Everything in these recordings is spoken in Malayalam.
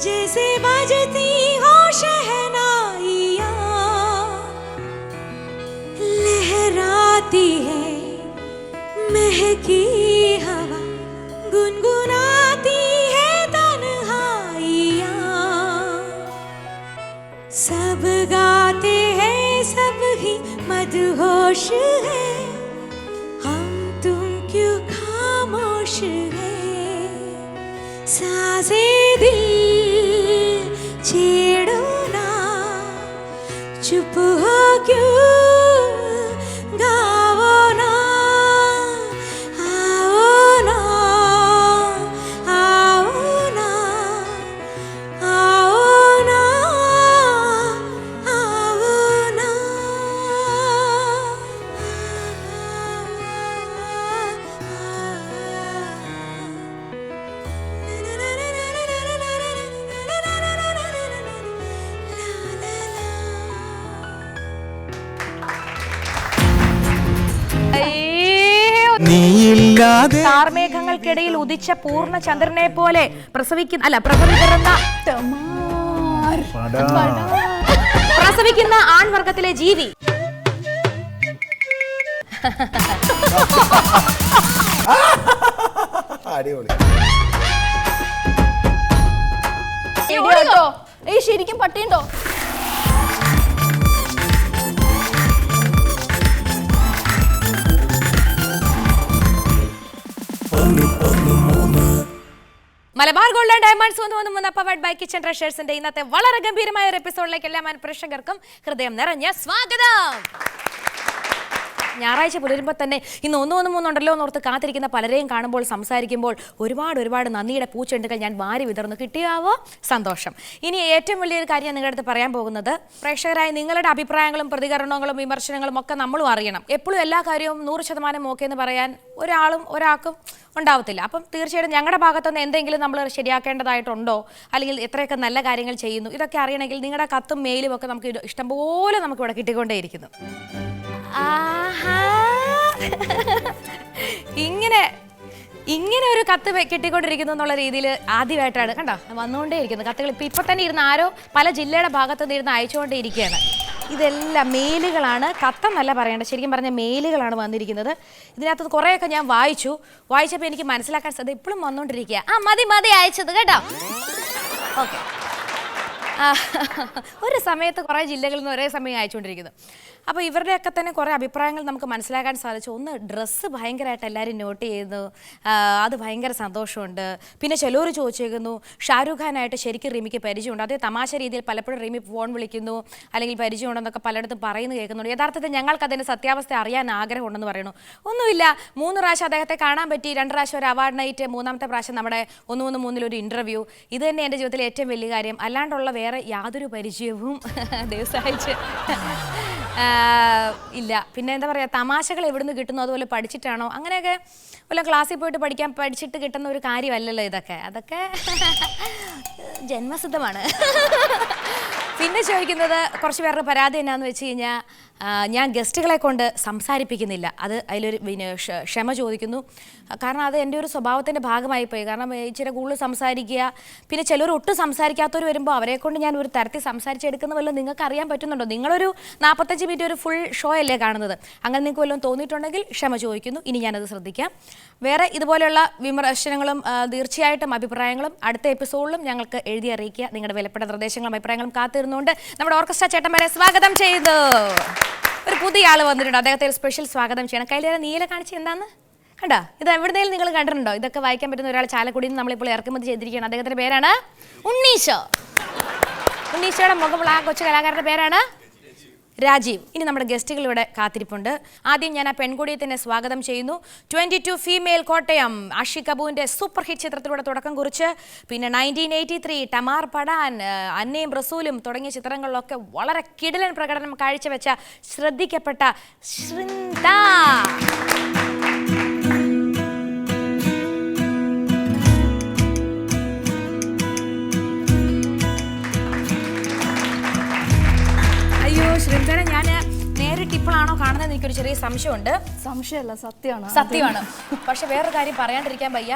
जैसे बजती हो शहनाइयाँ, लहराती है महकी हवा, गुनगुनाती है तन्हाइयाँ। सब गाते हैं सब ही मदहोश है, हम तुम क्यों खामोश है। साज़े दिल छेड़ो ना, चुप हो क्यों, गाओ ना, आओ ना, आओ ना, आओ ना, आओ ना। താർമേഘങ്ങൾക്കിടയിൽ ഉദിച്ച പൂർണ്ണ ചന്ദ്രനെ പോലെ പ്രസവിക്കുന്ന ആൺവർഗത്തിലെ ജീവി. ശരിക്കും പട്ടിയുണ്ടോ? Malabar gold and diamonds 113 powered by kitchen ട്രഷേഴ്സിന്റെ ഇന്നത്തെ വളരെ ഗംഭീരമായ ഒരു എപ്പിസോഡിലേക്ക് എല്ലാ പ്രേക്ഷകർക്കും ഹൃദയം നിറഞ്ഞ സ്വാഗതം. ഞായറാഴ്ച പുലരുമ്പോൾ തന്നെ ഇന്ന് 113 ഉണ്ടല്ലോ എന്നോർത്ത് കാത്തിരിക്കുന്ന പലരെയും കാണുമ്പോൾ സംസാരിക്കുമ്പോൾ ഒരുപാട് നന്ദിയുടെ പൂച്ചെണ്ടുകൾ ഞാൻ വാരി വിതർന്നു. കിട്ടിയാവോ സന്തോഷം. ഇനി ഏറ്റവും വലിയൊരു കാര്യം ഞാൻ നിങ്ങളുടെ അടുത്ത് പറയാൻ പോകുന്നത്, പ്രേക്ഷകരായ നിങ്ങളുടെ അഭിപ്രായങ്ങളും പ്രതികരണങ്ങളും വിമർശനങ്ങളും ഒക്കെ നമ്മളും അറിയണം. എപ്പോഴും എല്ലാ കാര്യവും 100% ഓക്കെ എന്ന് പറയാൻ ഒരാൾക്കും ഉണ്ടാവത്തില്ല. അപ്പം തീർച്ചയായിട്ടും ഞങ്ങളുടെ ഭാഗത്തുനിന്ന് എന്തെങ്കിലും നമ്മൾ ശരിയാക്കേണ്ടതായിട്ടുണ്ടോ, അല്ലെങ്കിൽ എത്രയൊക്കെ നല്ല കാര്യങ്ങൾ ചെയ്യുന്നു, ഇതൊക്കെ അറിയണമെങ്കിൽ നിങ്ങളുടെ കത്തും മെയിലും ഒക്കെ നമുക്ക് ഇഷ്ടംപോലെ നമുക്കിവിടെ കിട്ടിക്കൊണ്ടേയിരിക്കുന്നു. ഇങ്ങനെ ഒരു കത്ത് കിട്ടിക്കൊണ്ടിരിക്കുന്നു എന്നുള്ള രീതിയിൽ ആദ്യമായിട്ടാണ് കണ്ടോ വന്നുകൊണ്ടേയിരിക്കുന്നത് കത്തുകൾ. ഇപ്പം തന്നെ ഇരുന്ന് ആരോ പല ജില്ലയുടെ ഭാഗത്തു നിന്ന് ഇരുന്ന് അയച്ചുകൊണ്ടേയിരിക്കുകയാണ്. ഇതെല്ലാം മെയിലുകളാണ്, കത്തെന്നല്ല പറയേണ്ടത്, ശരിക്കും പറഞ്ഞ മെയിലുകളാണ് വന്നിരിക്കുന്നത്. ഇതിനകത്ത് കുറേയൊക്കെ ഞാൻ വായിച്ചപ്പോൾ എനിക്ക് മനസ്സിലാക്കാൻ സാധ്യത ഇപ്പോഴും വന്നുകൊണ്ടിരിക്കുക. മതി അയച്ചത് കേട്ടോ. ഓക്കെ. ഒരു സമയത്ത് കുറേ ജില്ലകളിൽ നിന്ന് ഒരേ സമയം അയച്ചുകൊണ്ടിരിക്കുന്നു. അപ്പോൾ ഇവരുടെയൊക്കെ തന്നെ കുറേ അഭിപ്രായങ്ങൾ നമുക്ക് മനസ്സിലാക്കാൻ സാധിച്ചു. ഒന്ന്, ഡ്രസ്സ് ഭയങ്കരമായിട്ട് എല്ലാവരും നോട്ട് ചെയ്യുന്നു, അത് ഭയങ്കര സന്തോഷമുണ്ട്. പിന്നെ ചിലർ ചോദിച്ചേക്കുന്നു ഷാരൂഖ് ഖാനായിട്ട് ശരിക്കും റിമിക്ക് പരിചയമുണ്ട്. അതേ തമാശ രീതിയിൽ പലപ്പോഴും റിമി ഫോൺ വിളിക്കുന്നു അല്ലെങ്കിൽ പരിചയമുണ്ടെന്നൊക്കെ പലയിടത്തും പറയുന്നത് കേൾക്കുന്നുണ്ട്. യഥാർത്ഥത്തിൽ ഞങ്ങൾക്ക് അതിൻ്റെ സത്യാവസ്ഥ അറിയാൻ ആഗ്രഹമുണ്ടെന്ന് പറയുന്നു. ഒന്നുമില്ല, 3 പ്രാവശ്യം അദ്ദേഹത്തെ കാണാൻ പറ്റി, 2 പ്രാവശ്യം ഒരു അവാർഡ് നൈറ്റ്, 3ാമത്തെ പ്രാവശ്യം നമ്മുടെ 113 ഇൻ്റർവ്യൂ. ഇത് തന്നെ എൻ്റെ ജീവിതത്തിലെ ഏറ്റവും വലിയ കാര്യം. അല്ലാണ്ടുള്ള വേറെ യാതൊരു പരിചയവും ദിവസമായിട്ട് ഇല്ല. പിന്നെ എന്താ പറയുക, തമാശകൾ എവിടുന്ന് കിട്ടുന്നു, അതുപോലെ പഠിച്ചിട്ടാണോ, അങ്ങനെയൊക്കെ വല്ല ക്ലാസ്സിൽ പോയിട്ട് പഠിച്ചിട്ട് കിട്ടുന്ന ഒരു കാര്യമല്ലല്ലോ ഇതൊക്കെ. അതൊക്കെ ജന്മസിദ്ധമാണ്. പിന്നെ ചോദിക്കുന്നത് കുറച്ച് പേരുടെ പരാതി എന്നാന്ന് വെച്ച് കഴിഞ്ഞാൽ ഞാൻ ഗസ്റ്റുകളെ കൊണ്ട് സംസാരിപ്പിക്കുന്നില്ല. അതിലൊരു ക്ഷമ ചോദിക്കുന്നു. കാരണം അത് എൻ്റെ ഒരു സ്വഭാവത്തിൻ്റെ ഭാഗമായിപ്പോയി. കാരണം ഇച്ചിരി കൂടുതൽ സംസാരിക്കുക, പിന്നെ ചിലർ ഒട്ടും സംസാരിക്കാത്തവർ വരുമ്പോൾ അവരെ കൊണ്ട് ഞാൻ ഒരു തരത്തിൽ സംസാരിച്ചെടുക്കുന്ന വല്ലതും നിങ്ങൾക്ക് അറിയാൻ പറ്റുന്നുണ്ടോ? നിങ്ങളൊരു 45 മിനിറ്റ് ഒരു ഫുൾ ഷോ അല്ലേ കാണുന്നത്. അങ്ങനെ നിങ്ങൾക്ക് വല്ലതും തോന്നിയിട്ടുണ്ടെങ്കിൽ ക്ഷമ ചോദിക്കുന്നു. ഇനി ഞാനത് ശ്രദ്ധിക്കാം. വേറെ ഇതുപോലെയുള്ള വിമർശനങ്ങളും തീർച്ചയായിട്ടും അഭിപ്രായങ്ങളും അടുത്ത എപ്പിസോഡിലും ഞങ്ങൾക്ക് എഴുതി അറിയിക്കുക. നിങ്ങളുടെ വിലപ്പെട്ട നിർദ്ദേശങ്ങളും അഭിപ്രായങ്ങളും കാത്തിരുന്നുകൊണ്ട് നമ്മുടെ ഓർക്കസ്ട്ര ചേട്ടന്മാരെ സ്വാഗതം ചെയ്തു. ഒരു പുതിയ ആൾ വന്നിട്ടുണ്ട്, അദ്ദേഹത്തെ ഒരു സ്പെഷ്യൽ സ്വാഗതം ചെയ്യണം. കയ്യിലേറെ നീല കാണിച്ച് എന്താന്ന് കണ്ടോ? ഇത് എവിടെയെങ്കിലും നിങ്ങൾ കണ്ടിട്ടുണ്ടോ? ഇതൊക്കെ വായിക്കാൻ പറ്റുന്ന ഒരാൾ ചാലക്കുടിയിൽ നിന്ന് നമ്മളിപ്പോൾ ഇറക്കുമതി ചെയ്തിരിക്കുകയാണ്. അദ്ദേഹത്തിൻ്റെ പേരാണ് ഉണ്ണീശോ. ഉണ്ണീശോയുടെ മുഖമുള്ള ആ കൊച്ചു കലാകാരൻ്റെ പേരാണ് രാജീവ്. ഇനി നമ്മുടെ ഗസ്റ്റുകൾ ഇവിടെ കാത്തിരിപ്പുണ്ട്. ആദ്യം ഞാൻ ആ പെൺകുടിയെ തന്നെ സ്വാഗതം ചെയ്യുന്നു. 22 ഫീമെയിൽ കോട്ടയം ആഷിഖ് കപൂറിന്റെ സൂപ്പർ ഹിറ്റ് ചിത്രത്തിലൂടെ തുടക്കം കുറിച്ച് പിന്നെ 1983 ടമാർ പടാൻ, അന്നയും റസൂലും തുടങ്ങിയ ചിത്രങ്ങളിലൊക്കെ വളരെ കിടിലൻ പ്രകടനം കാഴ്ചവെച്ച ശ്രദ്ധിക്കപ്പെട്ട ശൃന്ദ. ആണെന്ന് എനിക്കൊരു ചെറിയ സംശയമുണ്ട്. സംശയമല്ല, സത്യമാണ്. സത്യമാണ്. പക്ഷെ വേറൊരു കാര്യം പറയാണ്ടിരിക്കാൻ വയ്യ.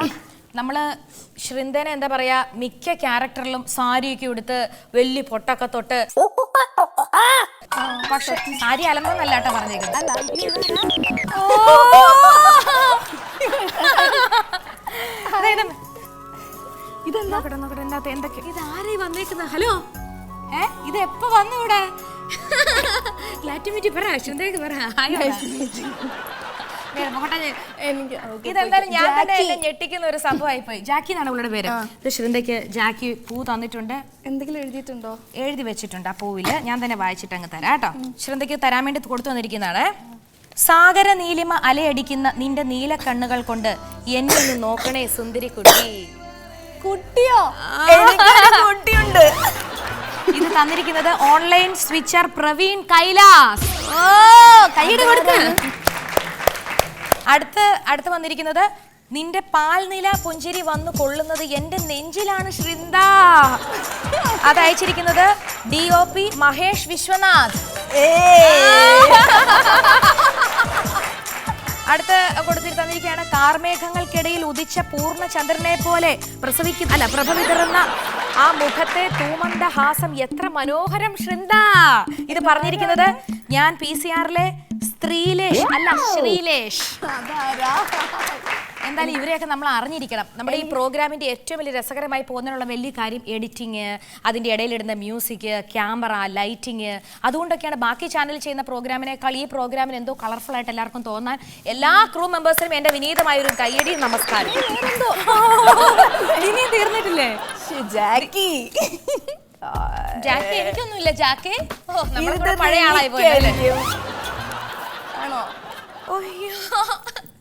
നമ്മള് ശൃന്തേനെ എന്താ പറയാ, മിക്ക ക്യാരക്ടറിലും സാരിയൊക്കെ ഉടുത്ത് വലിയ പൊട്ടൊക്കെ തൊട്ട്, പക്ഷെ സാരി അലമ്പെന്നല്ല കേട്ടോ പറഞ്ഞേക്കുന്നത്. എന്തൊക്കെ ഇതാരേ വന്നേക്കുന്ന? ഹലോ, ഇത് എപ്പോ വന്നു ഇവിടെ? പറ ശൃന്തേക്ക് പറ. ഇതെന്തായാലും ഞാൻ തന്നെ എന്നെ ഞെട്ടിക്കുന്ന ഒരു സംഭവമായി പോയി. ജാക്കി എന്നാണ് അവളുടെ പേര്. ശൃന്തയ്ക്ക് ജാക്കി പൂ തന്നിട്ടുണ്ട്. എന്തെങ്കിലും എഴുതിയിട്ടുണ്ടോ? എഴുതി വെച്ചിട്ടുണ്ട് ആ പൂവില്. ഞാൻ തന്നെ വായിച്ചിട്ട് അങ്ങ് തരാം കേട്ടോ. ശൃന്തയ്ക്ക് തരാൻ വേണ്ടി കൊടുത്തു വന്നിരിക്കുന്നതാണ്. സാഗര നീലിമ അലയടിക്കുന്ന നിന്റെ നീല കണ്ണുകൾ കൊണ്ട് എന്നെ ഒന്ന് നോക്കണേ സുന്ദരി കുട്ടി. കുട്ടിയോ? കുട്ടിയുണ്ട്. ഇത് തന്നിരിക്കുന്നത് ഓൺലൈൻ സ്വിച്ചർ പ്രവീൺ കൈലാസ്. കൈയ്യടി കൊടുത്ത്. അടുത്ത് വന്നിരിക്കുന്നത് നിന്റെ പാൽനില പുഞ്ചിരി വന്നു കൊള്ളുന്നത് എന്റെ നെഞ്ചിലാണ് ശൃന്ദ. അത് അയച്ചിരിക്കുന്നത് DOP മഹേഷ് വിശ്വനാഥ്. അടുത്ത് കൊടുത്തിട്ട് തന്നിരിക്കുകയാണ് കാർമേഘങ്ങൾക്കിടയിൽ ഉദിച്ച പൂർണ്ണ ചന്ദ്രനെ പോലെ പ്രഭ വിതറുന്ന ആ മുഖത്തെ തൂമന്ത ഹാസം എത്ര മനോഹരം ശൃന്ദ. ഇത് പറഞ്ഞിരിക്കുന്നത് ഞാൻ PCR-ലെ സ്ത്രീലേഷ് അല്ല ശ്രീലേഷ്. എന്തായാലും ഇവരെയൊക്കെ നമ്മൾ അറിഞ്ഞിരിക്കണം. നമ്മുടെ ഈ പ്രോഗ്രാമിന്റെ ഏറ്റവും വലിയ രസകരമായി പോകുന്നതിനുള്ള വലിയ കാര്യം എഡിറ്റിങ്, അതിന്റെ ഇടയിലിടുന്ന മ്യൂസിക്, ക്യാമറ, ലൈറ്റിങ്. അതുകൊണ്ടൊക്കെയാണ് ബാക്കി ചാനൽ ചെയ്യുന്ന പ്രോഗ്രാമിനേക്കാൾ ഈ പ്രോഗ്രാമിന് എന്തോ കളർഫുൾ ആയിട്ട് എല്ലാവർക്കും തോന്നാൻ. എല്ലാ ക്രൂ മെമ്പേഴ്സിനും എന്റെ വിനീതമായ ഒരു കയ്യടി നമസ്കാരം. ഇനിയും തീർന്നിട്ടില്ലേ? ജാക്കി എനിക്കൊന്നുമില്ല. ജാക്കി നമ്മളെ പഴയ ആളായി പോയല്ലേ? ആണോ?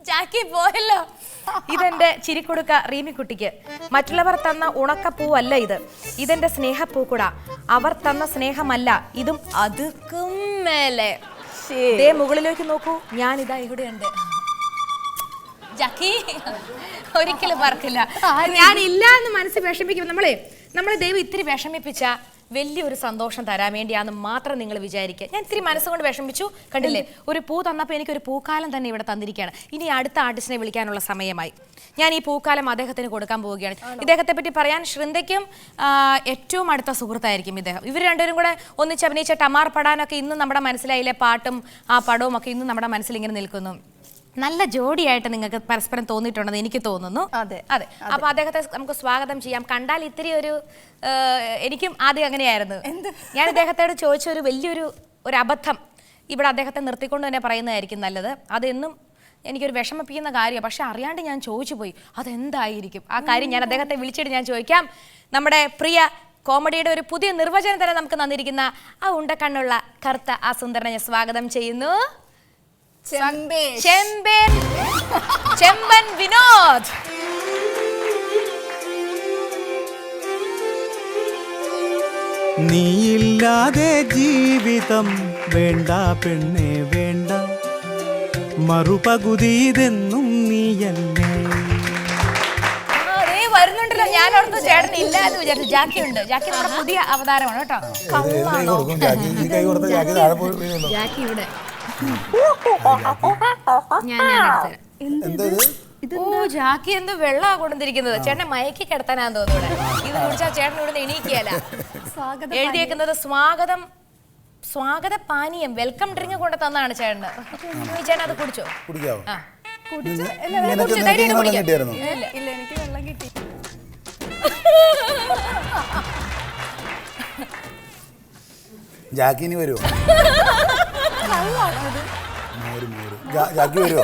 ജാക്കി പോയല്ലോ. ഇതെന്റെ ചിരിക്കൊടുക്ക റീമിക്കുട്ടിക്ക്. മറ്റുള്ളവർ തന്ന ഉണക്കപ്പൂവല്ല ഇത്, ഇതെന്റെ സ്നേഹപ്പൂക്കുട. അവർ തന്ന സ്നേഹമല്ല, ഇതും അതുക്കും മേലെ. ദേ മുകളിലേക്ക് നോക്കൂ, ഞാൻ ഇതാ ഇവിടെയുണ്ട്. ജാക്കി ഒരിക്കലും പറക്കില്ല. ഞാൻ ഇല്ല എന്ന് മനസ്സിൽ വിഷമിക്കും. നമ്മളെ ദൈവം ഇത്തിരി വിഷമിപ്പിച്ച വലിയൊരു സന്തോഷം തരാൻ വേണ്ടിയാന്ന് മാത്രം നിങ്ങൾ വിചാരിക്കുക. ഞാൻ ഇത്തിരി മനസ്സുകൊണ്ട് വിഷമിച്ചു, കണ്ടില്ലേ? ഒരു പൂ തന്നപ്പോൾ എനിക്കൊരു പൂക്കാലം തന്നെ ഇവിടെ തന്നിരിക്കുകയാണ്. ഇനി അടുത്ത ആർട്ടിസ്റ്റിനെ വിളിക്കാനുള്ള സമയമായി. ഞാൻ ഈ പൂക്കാലം അദ്ദേഹത്തിന് കൊടുക്കാൻ പോവുകയാണ്. ഇദ്ദേഹത്തെ പറ്റി പറയാൻ, ശൃന്തയ്ക്കും ഏറ്റവും അടുത്ത സുഹൃത്തായിരിക്കും ഇദ്ദേഹം. ഇവർ രണ്ടുപേരും കൂടെ ഒന്നിച്ച് അഭിനയിച്ച ടമാർ പടാനൊക്കെ ഇന്നും നമ്മുടെ മനസ്സിലായില്ലേ? പാട്ടും ആ പടവും ഒക്കെ ഇന്നും നമ്മുടെ മനസ്സിൽ ഇങ്ങനെ നിൽക്കുന്നു. നല്ല ജോഡിയായിട്ട് നിങ്ങൾക്ക് പരസ്പരം തോന്നിയിട്ടുണ്ടെന്ന് എനിക്ക് തോന്നുന്നു. അതെ. അപ്പൊ അദ്ദേഹത്തെ നമുക്ക് സ്വാഗതം ചെയ്യാം. കണ്ടാൽ ഇത്തിരി ഒരു എനിക്കും ആദ്യം അങ്ങനെയായിരുന്നു. ഞാൻ ഇദ്ദേഹത്തോട് ചോദിച്ച ഒരു വലിയൊരു അബദ്ധം ഇവിടെ അദ്ദേഹത്തെ നിർത്തിക്കൊണ്ട് തന്നെ പറയുന്നതായിരിക്കും നല്ലത്. അതെന്നും എനിക്കൊരു വിഷമിപ്പിക്കുന്ന കാര്യമാണ്. പക്ഷെ അറിയാണ്ട് ഞാൻ ചോദിച്ചു പോയി, അതെന്തായിരിക്കും ആ കാര്യം? ഞാൻ അദ്ദേഹത്തെ വിളിച്ചിട്ട് ഞാൻ ചോദിക്കാം. നമ്മുടെ പ്രിയ കോമഡിയുടെ ഒരു പുതിയ നിർവചനം തന്നെ നമുക്ക് തന്നിരിക്കുന്ന ആ ഉണ്ടക്കണ്ണുള്ള കറുത്ത ആ സുന്ദരനെ സ്വാഗതം ചെയ്യുന്നു. ചെമ്പൻ വിനോദ്. നീയില്ലാതെ ജീവിതം വേണ്ട പെണ്ണെ വേണ്ട, മറുപകുതിതെന്നും നീയല്ലേ. വരുന്നുണ്ടല്ലോ. ഞാൻ ഓർത്തു ചേട്ടൻ ഇല്ല എന്ന് വിചാരിച്ചു. ജാക്കി ഉണ്ട്. ജാക്കി നമ്മുടെ പുതിയ അവതാരമാണ് കേട്ടോ. ജാക്കി ഇവിടെ. ജാക്കി എന്ത് വെള്ളാ കൊണ്ടിരിക്കുന്നത്? ചേട്ടനെ മയക്കി കിടത്താനാന്ന് തോന്നുന്നു. ഇത് കുടിച്ചാൽ ചേട്ടൻ ഇവിടെ എണീക്കുകയല്ല. എഴുതിയേക്കുന്നത് സ്വാഗത പാനീയം, വെൽക്കം ഡ്രിങ്ക് കൊണ്ട് തന്നാണ് ചേട്ടന്. ഈ ചേട്ടൻ അത് കുടിച്ചോ? എനിക്ക് വെള്ളം കിട്ടി. ജാക്കിനി വരുമോ? ജാക്കി വരുമോ?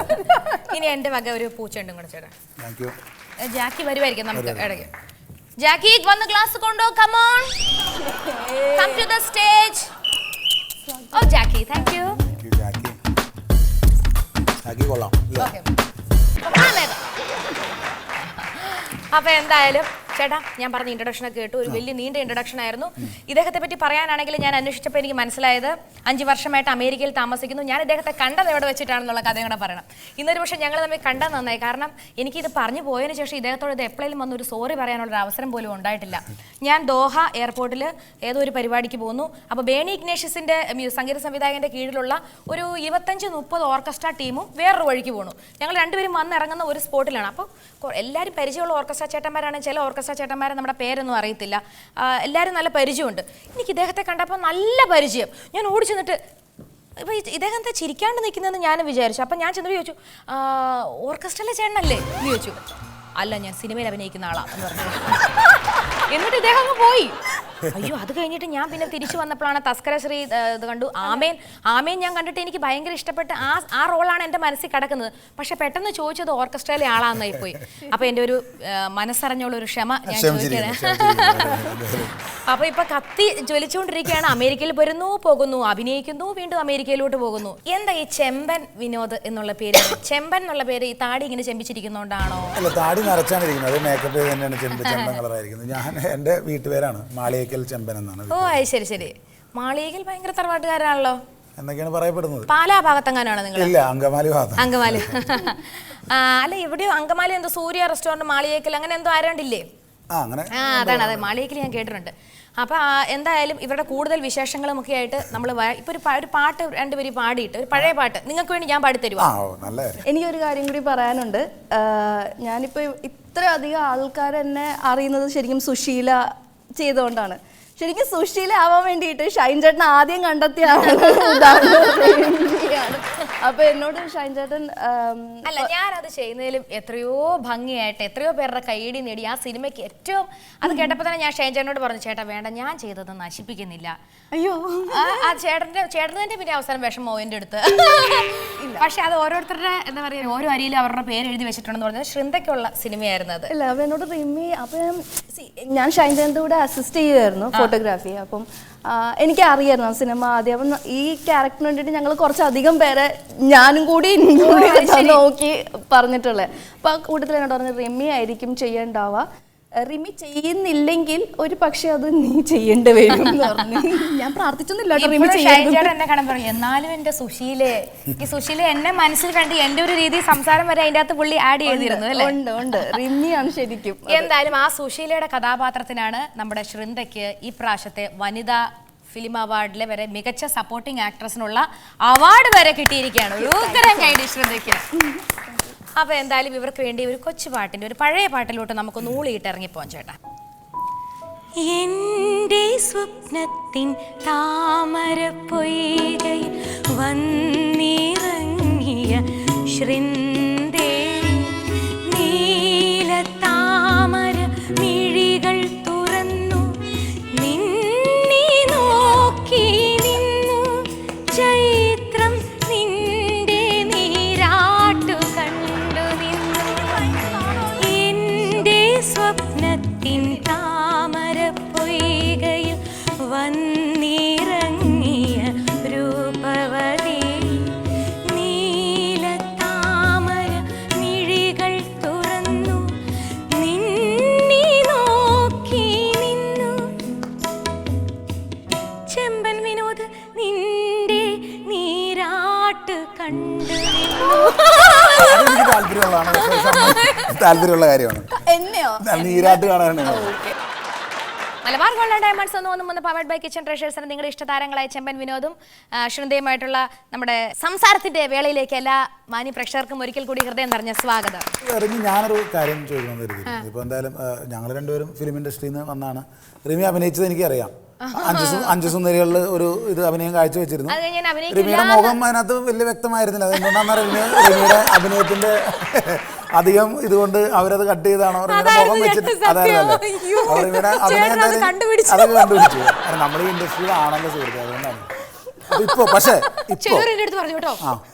ഇനി എന്റെ വക ഒരു പൂച്ചയുണ്ടും കൂടെ ചേട്ടാ. ജാക്കി വരുമായിരിക്കും നമുക്ക് ഇടയ്ക്ക്. ജാക്കി വന്ന് ഗ്ലാസ് കൊണ്ടോ. Come on, come to the stage. Oh Jackie, thank you. Jackie കൊള്ളാം. അപ്പൊ എന്തായാലും ചേട്ടാ ഞാൻ പറഞ്ഞ ഇൻട്രൊഡക്ഷനൊക്കെ കേട്ടു. ഒരു വലിയ നീണ്ട ഇൻട്രൊഡക്ഷൻ ആയിരുന്നു. ഇദ്ദേഹത്തെ പറ്റി പറയാനാണെങ്കിൽ ഞാൻ അന്വേഷിച്ചപ്പോൾ എനിക്ക് മനസ്സിലായത് 5 വർഷമായിട്ട് അമേരിക്കയിൽ താമസിക്കുന്നു. ഞാൻ ഇദ്ദേഹത്തെ കണ്ടത് എവിടെ വെച്ചിട്ടാണെന്നുള്ള കഥയും കൂടെ പറയണം. ഇന്നൊരു പക്ഷേ ഞങ്ങൾ തമ്മിൽ കണ്ടാൽ നന്നായി. കാരണം എനിക്കിത് പറഞ്ഞു പോയതിന് ശേഷം ഇദ്ദേഹത്തോട് ഇത് എപ്പോഴും വന്നൊരു സോറി പറയാനുള്ളൊരു അവസരം പോലും ഉണ്ടായിട്ടില്ല. ഞാൻ ദോഹ എയർപോർട്ടിൽ ഏതോ ഒരു പരിപാടിക്ക് പോകുന്നു. അപ്പോൾ ബേണി ഇഗ്നേഷ്യസിൻ്റെ സംഗീത സംവിധായകൻ്റെ കീഴിലുള്ള ഒരു 25-30 ഓർക്കസ്ട്ര ടീമും വേറൊരു വഴിക്ക് പോകുന്നു. ഞങ്ങൾ രണ്ടുപേരും വന്നിറങ്ങുന്ന ഒരു സ്പോട്ടിലാണ്. അപ്പോൾ എല്ലാവരും പരിചയമുള്ള ഓർക്കസ്ട്ര ചേട്ടന്മാരാണ്. ചില ഓർക്കസ്ട്ര ചേട്ടന്മാരെ നമ്മുടെ പേരൊന്നും അറിയത്തില്ല. എല്ലാവരും നല്ല പരിചയമുണ്ട്. എനിക്ക് ഇദ്ദേഹത്തെ കണ്ടപ്പോൾ നല്ല പരിചയം. ഞാൻ ഓടി ചെന്നിട്ട് ഇപ്പോൾ ഇദ്ദേഹം എന്താ ചിരിക്കാണ്ട് നിൽക്കുന്നതെന്ന് ഞാനും വിചാരിച്ചു. അപ്പം ഞാൻ ചെന്നിട്ട് ചോദിച്ചു, ഓർക്കസ്ട്രയിലെ ചേട്ടനല്ലേ എന്ന് ചോദിച്ചു. അല്ല, ഞാൻ സിനിമയിൽ അഭിനയിക്കുന്ന ആളാണ് എന്ന് പറഞ്ഞു. എന്നിട്ട് ഇദ്ദേഹം അങ്ങ് പോയി. അയ്യോ, അത് കഴിഞ്ഞിട്ട് ഞാൻ പിന്നെ തിരിച്ചു വന്നപ്പോഴാണ് തസ്കര ശ്രീ ഇത് കണ്ടു. ആമേൻ ഞാൻ കണ്ടിട്ട് എനിക്ക് ഭയങ്കര ഇഷ്ടപ്പെട്ട് ആ റോളാണ് എൻ്റെ മനസ്സിൽ കിടക്കുന്നത്. പക്ഷെ പെട്ടെന്ന് ചോദിച്ചത് ഓർക്കസ്ട്രയിലെ ആളാന്നായി പോയി. അപ്പോൾ എൻ്റെ ഒരു മനസ്സറിഞ്ഞുള്ള ഒരു ക്ഷമ ഞാൻ ചോദിക്കുന്നത്. അപ്പോൾ ഇപ്പൊ കത്തി ജ്വലിച്ചുകൊണ്ടിരിക്കുകയാണ്. അമേരിക്കയിൽ വരുന്നു, പോകുന്നു, അഭിനയിക്കുന്നു, വീണ്ടും അമേരിക്കയിലോട്ട് പോകുന്നു. എന്താ ഈ ചെമ്പൻ വിനോദ് എന്നുള്ള പേര്? ചെമ്പൻ എന്നുള്ള പേര് ഈ താടി ഇങ്ങനെ ചെമ്പിച്ചിരിക്കുന്നോണ്ടാണോ? അല്ല, താടി നിറച്ചാണ് ഇരിക്കുന്നത്. അത് മേക്കപ്പ് ചെയ്ത് തന്നെയാണ് ചെമ്പൻ കളറായിരിക്കുന്നത്. ഞാൻ എൻ്റെ വീട്ടുപേരാണ് മാളിയേക്കൽ ചെമ്പൻ എന്നാണ്. ഓ, ശരി ശരി. മാളിയേക്കൽ ഭയങ്കര തറവാട്ടുകാരാണല്ലോ എന്നൊക്കെയാണ് പറയപ്പെടുന്നത്. പാലാ ഭാഗത്തെങ്ങാനാണോ നിങ്ങൾ? ഇല്ല, അങ്കമാലി ഭാഗത്ത്. അങ്കമാലി. അല്ല, എവിടെയോ അങ്കമാലി എന്തോ സൂര്യ റെസ്റ്റോറന്റ് മാളിയേക്കൽ അങ്ങനെ എന്തോ ആരാണ്ടില്ലേ? അതാണ്, അതെ, മാളിയേക്കൽ ഞാൻ കേട്ടിട്ടുണ്ട്. അപ്പൊ എന്തായാലും ഇവരുടെ കൂടുതൽ വിശേഷങ്ങളും ഒക്കെ ആയിട്ട് നമ്മൾ ഇപ്പൊ ഒരു പാട്ട് രണ്ടുപേരും പാടിയിട്ട് ഒരു പഴയ പാട്ട് നിങ്ങൾക്ക് വേണ്ടി ഞാൻ പാടിത്തരുവാ. എനിക്കൊരു കാര്യം കൂടി പറയാനുണ്ട്. ഞാനിപ്പോ ഇത്രയധികം ആൾക്കാർ എന്നെ അറിയുന്നത് ശരിക്കും സുശീല ചെയ്തുകൊണ്ടാണ്. ശരിക്കും സുശീല ആവാൻ വേണ്ടിയിട്ട് ഷൈൻ ചേട്ടൻ ആദ്യം കണ്ടെത്തിയ അപ്പൊ എന്നോട് ഷൈൻ ചേട്ടൻ അല്ല, ഞാനത് ചെയ്യുന്നതിലും എത്രയോ ഭംഗിയായിട്ട് എത്രയോ പേരുടെ കൈയടി നേടി ആ സിനിമയ്ക്ക് ഏറ്റവും അത് കേട്ടപ്പോൾ തന്നെ ഞാൻ ഷൈൻ ചേട്ടനോട് പറഞ്ഞു, ചേട്ടാ വേണ്ട, ഞാൻ ചെയ്തത് നശിപ്പിക്കുന്നില്ല. അയ്യോ, ആ ചേട്ടൻ്റെ പിന്നെ അവസാനം വിഷമോ എൻ്റെ അടുത്ത്. പക്ഷെ അത് ഓരോരുത്തരുടെ എന്താ പറയുക, ഓരോ അരിയിലും അവരുടെ പേര് എഴുതി വെച്ചിട്ടുണ്ടെന്ന് പറഞ്ഞാൽ ശ്രദ്ധയ്ക്കുള്ള സിനിമയായിരുന്നു അത്. അല്ല, അപ്പൊ എന്നോട് റിമി, അപ്പൊ ഞാൻ ഷൈൻ ചേട്ടൻ്റെ കൂടെ അസിസ്റ്റ് ചെയ്യുമായിരുന്നു ഫോട്ടോഗ്രാഫി. അപ്പം എനിക്ക് അറിയായിരുന്നു ആ സിനിമ ആദ്യം. അപ്പം ഈ ക്യാരക്ടറിന് വേണ്ടിയിട്ട് ഞങ്ങൾ കുറച്ചധികം പേരെ ഞാനും കൂടി നോക്കി പറഞ്ഞിട്ടുള്ളത്. അപ്പൊ ആ കൂട്ടത്തിൽ എന്നോട് പറഞ്ഞു, റിമി ആയിരിക്കും ചെയ്യേണ്ടാവുക, റിമി ചെയ്യുന്നില്ലെങ്കിൽ ഒരു പക്ഷെ അത് നീ ചെയ്യേണ്ടി വരും എന്ന് പറഞ്ഞു. ഞാൻ പ്രാർത്ഥിച്ചൊന്നുമില്ല റിമി എന്നെ കാണാൻ പറഞ്ഞു. എന്നാലും എന്റെ ഈ സുശീല എന്നെ മനസ്സിൽ കണ്ട് എന്റെ ഒരു രീതി സംസാരം വരെ അതിന്റെ അകത്ത് പുള്ളി ആഡ് ചെയ്തിരുന്നു അല്ലേ? ഉണ്ട്, റിമിയാണ് ശരിക്കും. എന്തായാലും ആ സുശീലയുടെ കഥാപാത്രത്തിനാണ് നമ്മുടെ ശൃന്ദയ്ക്ക് ഈ പ്രാവശ്യത്തെ വനിതാ ഫിലിം അവാർഡിലെ വരെ മികച്ച സപ്പോർട്ടിംഗ് ആക്ട്രസിനുള്ള അവാർഡ് വരെ കിട്ടിയിരിക്കുകയാണ്. ഉത്തരം കൈഡി ശൃന്ദയ്ക്ക്. അപ്പൊ എന്തായാലും ഇവർക്ക് വേണ്ടി ഒരു കൊച്ചു പാട്ടിന്റെ ഒരു പഴയ പാട്ടിലോട്ട് നമുക്ക് നൂളിയിട്ട് ഇറങ്ങിപ്പോവാൻ ചേട്ടാ. എന്റെ സ്വപ്നത്തിൻ താമര പൊയ്കയിൽ വന്നിറങ്ങിയ ശൃന്ദേ, നീല താമര മിഴികൾ തുറന്നു നിന്നെ നോക്കി നിന്നു, ചൈത്രം നിന്റെ നീരാട്ടു കണ്ടു നിന്നു. എന്റെ സ്വപ്നത്തിൻ താമര പൊയ്കയിൽ വന്നിറങ്ങിയ രൂപവതി, നീല താമര മിഴികൾ തുറന്നു നിന്നെ നോക്കി നിന്നു, ചെമ്പൻ വിനോദ് നിന്റെ നീരാട്ട് കണ്ടു നിന്നു. താല്പര്യമുള്ള കാര്യമാണ്. എന്നെയോ നീരാട്ട് കാണാനാണ്. Malabar gold diamonds 113 powered by kitchen ട്രഷേഴ്സിന് നിങ്ങളുടെ ഇഷ്ടതാരങ്ങളായ ചെമ്പൻ വിനോദും ശൃന്ദയുമായിട്ടുള്ള നമ്മുടെ സംസാരത്തിന്റെ വേളയിലേക്ക് എല്ലാ മാന്യ പ്രേക്ഷകർക്കും ഒരിക്കൽ കൂടി ഹൃദയം നിറഞ്ഞ സ്വാഗതം. ഞാനൊരു കാര്യം ചോദിക്കണമെന്നിരിക്കുന്നു. ഇപ്പൊ എന്തായാലും ഞങ്ങൾ രണ്ടുപേരും ഫിലിം ഇൻഡസ്ട്രിയിൽ നിന്ന് വന്നാണ്. റിമി അഭിനയിച്ചത് എനിക്കറിയാം. 5 സുന്ദരികളിൽ ഒരു ഇത് അഭിനയം കാഴ്ചവെച്ചിരുന്നു. റിമിയുടെ മുഖം അതിനകത്ത് വലിയ വ്യക്തമായിരുന്നില്ല. അതെന്തുകൊണ്ടാണെന്ന് റിമിയുടെ അഭിനയത്തിന്റെ അധികം ഇതുകൊണ്ട് അവരത് കട്ട് ചെയ്താണോ റിമിയുടെ മുഖം വെച്ചിട്ട്? അതായിരുന്നല്ലേ റിമിയുടെ അഭിനയം അതൊക്കെ കണ്ടുപിടിച്ചു. നമ്മൾ ഈ ഇൻഡസ്ട്രിയിലാണല്ലോ സുഹൃത്ത്, അതുകൊണ്ടാണ്. ഇപ്പൊ പക്ഷേ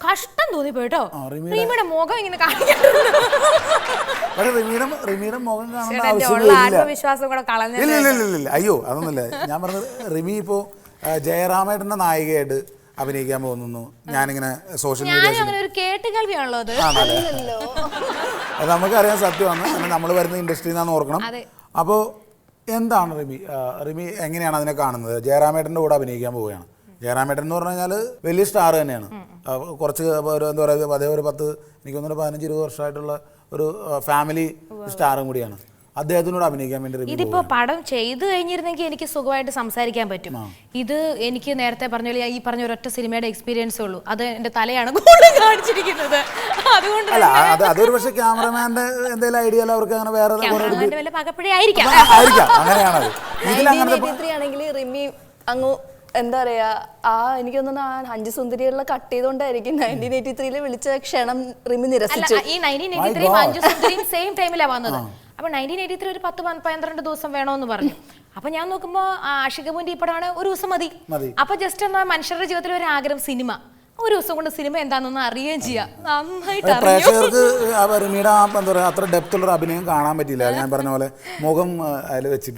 കഷ്ടം തോന്നിപ്പോട്ടോ റിമിയുടെ മുഖം ഇങ്ങനെ റിമിയുടെ മുഖം കാണേണ്ട ആവശ്യം ഇല്ല. അയ്യോ, അതൊന്നുമില്ല. ഞാൻ പറഞ്ഞത് റിമി ഇപ്പോ ജയറാമേട്ടന്റെ നായികയായിട്ട് അഭിനയിക്കാൻ പോകുന്നു. ഞാനിങ്ങനെ സോഷ്യൽ മീഡിയ അത് നമുക്കറിയാൻ സത്യമാണ്. നമ്മൾ വരുന്ന ഇൻഡസ്ട്രിയിൽ നിന്നാന്ന് ഓർക്കണം. അപ്പോൾ എന്താണ് റിമി എങ്ങനെയാണ് അതിനെ കാണുന്നത്? ജയറാമേട്ടൻ്റെ കൂടെ അഭിനയിക്കാൻ പോവുകയാണ്. ജയറാമേട്ടൻ എന്ന് പറഞ്ഞു കഴിഞ്ഞാൽ വലിയ സ്റ്റാർ തന്നെയാണ്. കുറച്ച് ഒരു എന്താ പറയുക, അതേ ഒരു 15-20 വർഷമായിട്ടുള്ള ഒരു ഫാമിലി സ്റ്റാറും കൂടിയാണ്. അദ്ദേഹത്തിനോട് അഭിനയിക്കാൻ വേണ്ടി ഇതിപ്പോ പടം ചെയ്തു കഴിഞ്ഞിരുന്നെങ്കിൽ എനിക്ക് സുഖമായിട്ട് സംസാരിക്കാൻ പറ്റും. ഇത് എനിക്ക് നേരത്തെ പറഞ്ഞ പോലെ ഈ പറഞ്ഞ ഒരൊറ്റ സിനിമയുടെ എക്സ്പീരിയൻസേ ഉള്ളൂ. അത് എന്റെ തലയാണ് കൂടുതൽ കാണിച്ചിരിക്കുന്നത്. അതുകൊണ്ട് അല്ല, അതൊരു പക്ഷേ ക്യാമറമാന്റെ എന്തെങ്കിലും ഐഡിയ അവർക്ക് അങ്ങനെ വേറെ വല്ല പകപ്പഴേ ആയിരിക്കാം. അങ്ങനെയാണത്. ആണെങ്കിൽ റിമി അങ്ങ് എന്താ പറയാ, എനിക്ക് തോന്നുന്നു ആ 5 സുന്ദരികളിലെ കട്ട് ചെയ്തോണ്ടായിരിക്കും 1983 വിളിച്ച ക്ഷണം റിമി നിരസിച്ചു. ഈ 1983 5 സുന്ദരിയും സെയിം ടൈമിലാണ് വന്നത്. അപ്പൊ 1983 ഒരു 10-12 ദിവസം വേണോന്ന് പറഞ്ഞു. അപ്പൊ ഞാൻ നോക്കുമ്പോ ആഷികമുന്റെ ഈ പടമാണ്, ഒരു ദിവസം മതി. അപ്പൊ ജസ്റ്റ് എന്നാ മനുഷ്യരുടെ ജീവിതത്തിൽ ഒരു ആഗ്രഹം സിനിമ, ഒരു ദിവസം കൊണ്ട് സിനിമ എന്താണെന്ന് അറിയുകയും ചെയ്യാം. നന്നായിട്ട് പ്രേക്ഷകർക്ക് റിമിയുടെ എന്താ പറയുക അത്ര ഡെപ്ത് ഉള്ള അഭിനയം കാണാൻ പറ്റില്ല. ഞാൻ പറഞ്ഞ പോലെ മുഖം അതിൽ വെച്ചിട്ട്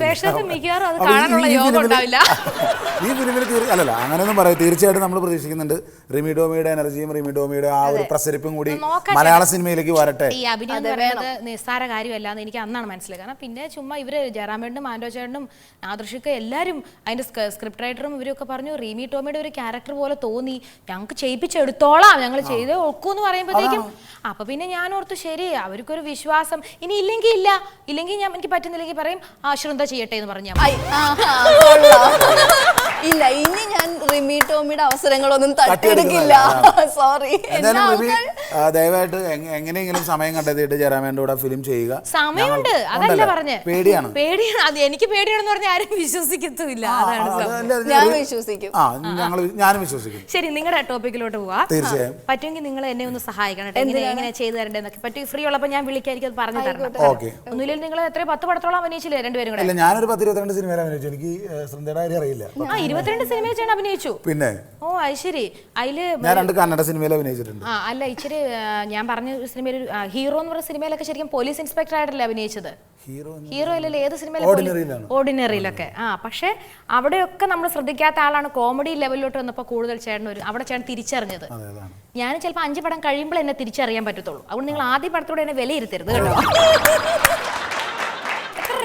ഈ ഫിലിമിൽ അല്ലല്ല അങ്ങനെയൊന്നും പറയാം. തീർച്ചയായിട്ടും നമ്മൾ പ്രതീക്ഷിക്കുന്നുണ്ട് റിമി ടോമിയുടെ എനർജിയും റിമി ടോമിയുടെ ആ ഒരു പ്രസരിപ്പും കൂടി മലയാള സിനിമയിലേക്ക് വരട്ടെ. ഈ അഭിനയം എന്ന് പറയുന്നത് നിസ്സാര കാര്യമല്ലാന്ന് എനിക്ക് അന്നാണ് മനസ്സിലായത്. കാരണം പിന്നെ ചുമ്മാ ഇവര് ജയറാമേട്ടനും മാൻഡോ ചേട്ടനും ആദർശിക്ക് എല്ലാവരും അതിന്റെ സ്ക്രിപ്റ്റ് റൈറ്ററും ഇവരൊക്കെ പറഞ്ഞു റിമി ടോമിയുടെ ഒരു ക്യാരക്ടർ പോലെ തോന്നി, ഞങ്ങൾക്ക് ചെയ്യിപ്പിച്ചെടുത്തോളാം, ഞങ്ങൾ ചെയ്തേ ഒക്കൂന്ന് പറയുമ്പോഴത്തേക്കും അപ്പൊ പിന്നെ ഞാൻ ഓർത്തു ശരി അവർക്കൊരു വിശ്വാസം. ഇനി ഇല്ലെങ്കിൽ ഇല്ല, ഇല്ലെങ്കിൽ ഞാൻ എനിക്ക് പറ്റുന്നില്ലെങ്കിൽ പറയും ശ്രദ്ധ ചെയ്യട്ടെ എന്ന് പറഞ്ഞു. ഇല്ല, ഇനി ഞാൻ റിമി ടോമിയുടെ അവസരങ്ങളൊന്നും തട്ടിയെടുക്കില്ല. സോറി. ദയവായിട്ട് എങ്ങനെയെങ്കിലും സമയം കണ്ടെത്തിയിട്ട് ജയറാമേന്റെ കൂടെ ഫിലിം ചെയ്യുക. സമയമുണ്ട്, അതല്ല പറഞ്ഞേ. പേടിയാണ്. അത് എനിക്ക് പേടിയാണെന്ന് പറഞ്ഞാൽ ആരും വിശ്വസിക്കത്തില്ല. ഞാൻ വിശ്വസിക്കും. ഞാനും വിശ്വസിക്കും. ശരി, നിങ്ങളുടെ ടോപ്പിക്കിലോട്ട് പോവാ. തീർച്ചയായും പറ്റുമെങ്കിൽ നിങ്ങൾ എന്നെ ഒന്ന് സഹായിക്കണം. എങ്ങനെ ചെയ്തു തരേണ്ടതെന്നൊക്കെ പറ്റി ഫ്രീ ഉള്ളപ്പോൾ ഞാൻ വിളിക്കായിരിക്കും, അത് പറഞ്ഞു തരണം. ഒന്നുമില്ലെങ്കിൽ നിങ്ങൾ എത്ര 10 പടത്തോളം അഭിനയിച്ചില്ലേ രണ്ടുപേരും കൂടെ? ഞാനൊരു 10-22 സിനിമയിൽ അഭിനയിച്ചു. എനിക്ക് ശ്രദ്ധയുടെ കാര്യം അറിയില്ല. 22 സിനിമയിൽ ചേട്ടൻ അഭിനയിച്ചു? പിന്നെ അത് ശരി. അതില് ഞാൻ 2 കന്നഡ സിനിമയിൽ അഭിനയിച്ചിട്ടുണ്ട്. അല്ല ഇച്ചിരി ഞാൻ പറഞ്ഞ സിനിമയിൽ ഹീറോ എന്ന് പറഞ്ഞ സിനിമയിലൊക്കെ ശരിക്കും പോലീസ് ഇൻസ്പെക്ടർ ആയിട്ടല്ലേ അഭിനയിച്ചത്? ഹീറോ അല്ലല്ലോ, ഏത് സിനിമയിലും ഓർഡിനറിയിലൊക്കെ. പക്ഷെ അവിടെയൊക്കെ നമ്മൾ ശ്രദ്ധിക്കാത്ത ആളാണ് കോമഡി ലെവലിലോട്ട് വന്നപ്പോൾ കൂടുതൽ അവിടെ ചേട്ടൻ തിരിച്ചറിഞ്ഞത്. ഞാൻ ചിലപ്പോൾ 5 പടം കഴിയുമ്പോൾ എന്നെ തിരിച്ചറിയാൻ പറ്റത്തുള്ളൂ. അതുകൊണ്ട് നിങ്ങൾ ആദ്യ പടത്തോടെ എന്നെ വിലയിരുത്തരുത് കേട്ടോ.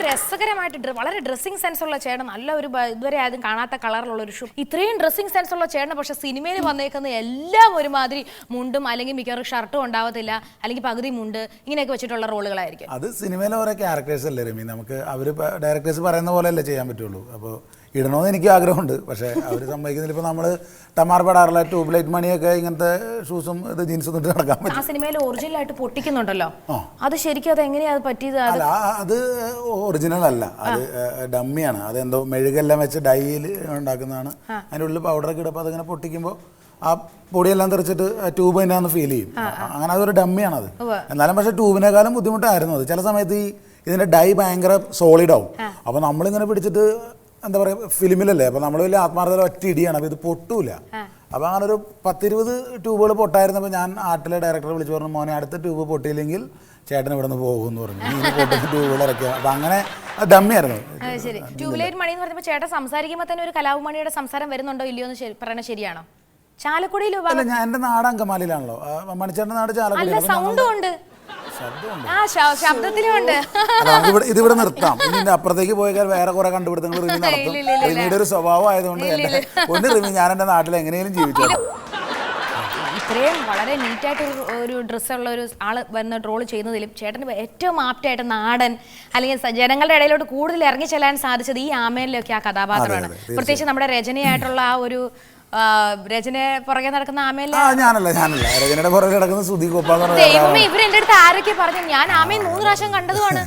രസകരമായിട്ട് വളരെ ഡ്രസ്സിംഗ് സെൻസ് ഉള്ള ചേട്ടൻ, നല്ല ഒരു ഇതുവരെ ആദ്യം കാണാത്ത കളറിലുള്ള ഒരു ഷൂ, ഇത്രയും ഡ്രസ്സിംഗ് സെൻസ് ഉള്ള ചേട്ടൻ. പക്ഷെ സിനിമയിൽ വന്നേക്കുന്ന എല്ലാം ഒരുമാതിരി മുണ്ടും അല്ലെങ്കിൽ മിക്കവാറും ഷർട്ടും ഉണ്ടാവത്തില്ല, അല്ലെങ്കിൽ പകുതി മുണ്ട്, ഇങ്ങനെയൊക്കെ വെച്ചിട്ടുള്ള റോളുകളായിരിക്കും. അത് സിനിമയിലെ ഓരോ ക്യാരക്ടേഴ്സ് അല്ലേ റിമി, നമുക്ക് അവർ ഡയറക്ടേഴ്സ് പറയുന്ന പോലെ അല്ലേ ചെയ്യാൻ പറ്റുള്ളൂ. അപ്പോൾ ഇടണമെന്ന് എനിക്ക് ആഗ്രഹമുണ്ട്, പക്ഷേ അവർ സമ്മതിക്കുന്നില്ല. ഇപ്പോൾ നമ്മൾ ടമാർ പടാറുള്ള ട്യൂബ്ലൈറ്റ് മണിയൊക്കെ ഇങ്ങനത്തെ ഷൂസും ഇത് ജീൻസും ഇട്ട് നടക്കാൻ പറ്റും. ആ സിനിമയിൽ ഒറിജിനലായിട്ട് പൊട്ടിക്കുന്നുണ്ടല്ലോ, അത് ശരിക്കും അത് എങ്ങനെയാണ് പറ്റിയത്? അത് ഒറിജിനൽ അല്ല, അത് ഡമ്മിയാണ്. അതെന്തോ മെഴുകെല്ലാം വെച്ച് ഡൈയിൽ ഉണ്ടാക്കുന്നതാണ്. അതിൻ്റെ ഉള്ളിൽ പൗഡറൊക്കെ ഇടുമ്പോൾ അതിങ്ങനെ പൊട്ടിക്കുമ്പോൾ ആ പൊടിയെല്ലാം തെറിച്ചിട്ട് ട്യൂബ് തന്നെയാണെന്ന് ഫീൽ ചെയ്യും. അങ്ങനെ അതൊരു ഡമ്മിയാണത്. എന്നാലും പക്ഷേ ട്യൂബിനേക്കാളും ബുദ്ധിമുട്ടായിരുന്നു അത്. ചില സമയത്ത് ഇതിൻ്റെ ഡൈ ഭയങ്കര സോളിഡ് ആവും. അപ്പോൾ നമ്മളിങ്ങനെ പിടിച്ചിട്ട് എന്താ പറയുക, ഫിലിമിലല്ലേ, അപ്പോൾ നമ്മൾ വലിയ ആത്മാർത്ഥത ഒറ്റ ഇടിയാണ്. അപ്പോൾ ഇത് പൊട്ടൂല. അപ്പോൾ അങ്ങനെ ഒരു 10-20 ട്യൂബുകൾ പൊട്ടായിരുന്നപ്പോൾ ഞാൻ ആർട്ടിലെ ഡയറക്ടറെ വിളിച്ച് പറഞ്ഞു, മോനെ അടുത്ത ട്യൂബ് പൊട്ടിയില്ലെങ്കിൽ ചേട്ടൻ ഇവിടെ നിന്ന് പോകുമെന്ന് പറഞ്ഞു. ഇനി പൊട്ടുന്ന ട്യൂബുകൾ ഇറക്കുക. അപ്പം അങ്ങനെ ഡമ്മിയായിരുന്നു. ശരി. ട്യൂബ്ലൈറ്റ് മണി എന്ന് പറയുമ്പോൾ ചേട്ടൻ സംസാരിക്കുമ്പോൾ തന്നെ ഒരു കലാഭമണിയുടെ സംസാരം വരുന്നുണ്ടോ ഇല്ലയോ എന്ന് പറയണത് ശരിയാണോ? ചാലക്കുടിയിലോ? ഞാൻ എൻ്റെ നാട് അങ്കമാലിയിലാണല്ലോ, മണിച്ചേട്ടൻ്റെ നാട് ചാലക്കുടി. സൗണ്ടും ഉണ്ട്, ശബ്ദത്തിലുണ്ട്. ഇതിവിടെ നിർത്താം. ഇതിന്റെ അപ്പുറത്തേക്ക് പോയാൽ വേറെ കുറെ കണ്ടുപിടുത്തങ്ങൾ റിമി നടത്തും. റിമിയുടെ ഒരു സ്വഭാവം ആയതുകൊണ്ട് ഒന്ന് റിമി ഞാൻ എൻ്റെ നാട്ടിൽ എങ്ങനെയും ജീവിച്ചു. ഇത്രയും വളരെ നീറ്റായിട്ട് ഒരു ഡ്രസ്സുള്ള ഒരു ആള് വന്ന് ട്രോള് ചെയ്യുന്നതിലും ചേട്ടന് ഏറ്റവും ആപ്റ്റായിട്ട് നാടൻ അല്ലെങ്കിൽ ജനങ്ങളുടെ ഇടയിലോട്ട് കൂടുതൽ ഇറങ്ങി ചെല്ലാൻ സാധിച്ചത് ഈ ആമയിലൊക്കെ ആ കഥാപാത്രമാണ്. പ്രത്യേകിച്ച് നമ്മുടെ രചനയായിട്ടുള്ള ആ ഒരു രചന പുറകെ നടക്കുന്ന ആമയല്ലേ? ഞാനല്ല രചനയുടെ പുറകെ നടക്കുന്ന സുധി കോപ്പ. ഇവര് എന്റെ അടുത്ത് ആരൊക്കെ പറഞ്ഞു, ഞാൻ ആമയെ 3 പ്രാവശ്യം കണ്ടതുമാണ്.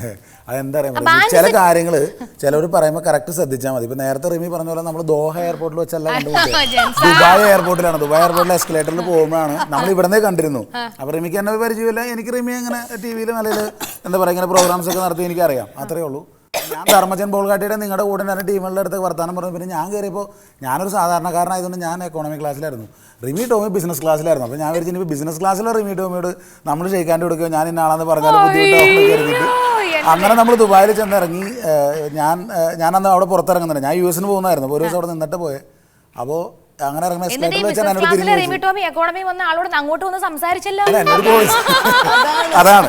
അതെന്താ പറയുക, ചില കാര്യങ്ങള് ചിലവർ പറയുമ്പോൾ കറക്റ്റ് ശ്രദ്ധിച്ചാൽ മതി. ഇപ്പൊ നേരത്തെ റിമി പറഞ്ഞ പോലെ നമ്മൾ ദോഹ എയർപോർട്ടിൽ വെച്ചല്ല കണ്ടുപിടിച്ചത്, ദുബായ് എയർപോർട്ടിലാണ്. ദുബായ് എയർപോർട്ടിൽ എസ്കലേറ്ററിൽ പോകുമ്പോഴാണ് നമ്മൾ ഇവിടുന്നേ കണ്ടിരുന്നു. അപ്പൊ റിമിക്ക് എന്നെ പരിചയമില്ല, എനിക്ക് റിമി അങ്ങനെ TV-യിൽ നല്ല എന്താ പറയുക ഇങ്ങനെ പ്രോഗ്രാംസ് ഒക്കെ നടത്തി എനിക്കറിയാം, അത്രേ ഉള്ളൂ. ഞാൻ ധർമ്മജൻ ബോൾഗാട്ടിയുടെ നിങ്ങളുടെ കൂടെ തന്നെ ടീമുകളുടെ അടുത്ത് വർത്താനം പറഞ്ഞു. പിന്നെ ഞാൻ കയറിയപ്പോൾ ഞാനൊരു സാധാരണക്കാരനായതുകൊണ്ട് ഞാൻ എക്കോണമി ക്ലാസ്സിലായിരുന്നു, റിമി ടോമി ബിസിനസ് ക്ലാസ്സിലായിരുന്നു. അപ്പോൾ ഞാൻ വിചാരിച്ചു ഇനി ബിസിനസ് ക്ലാസ്സിലോ റിമി ടോമിയോട് നമ്മൾ ഷെയ്ക്കാൻ്റെ കൊടുക്കുകയോ ഞാൻ ഇന്നാളെന്ന് പറഞ്ഞാൽ ബുദ്ധിമുട്ടാവുമെന്ന് കരുതിയിട്ട് അങ്ങനെ നമ്മൾ ദുബായിൽ ചെന്നിറങ്ങി. ഞാനന്ന് അവിടെ പുറത്തിറങ്ങുന്നില്ല, ഞാൻ US പോകുന്നതായിരുന്നു. ഒരു ദിവസം അവിടെ നിന്നിട്ട് പോയെ. അപ്പോൾ അങ്ങനെ ഇറങ്ങുന്ന എസ്കലേറ്ററിൽ വെച്ചാൽ എന്നോട് അങ്ങോട്ട് വന്ന് സംസാരിച്ചല്ലോ. അതാണ്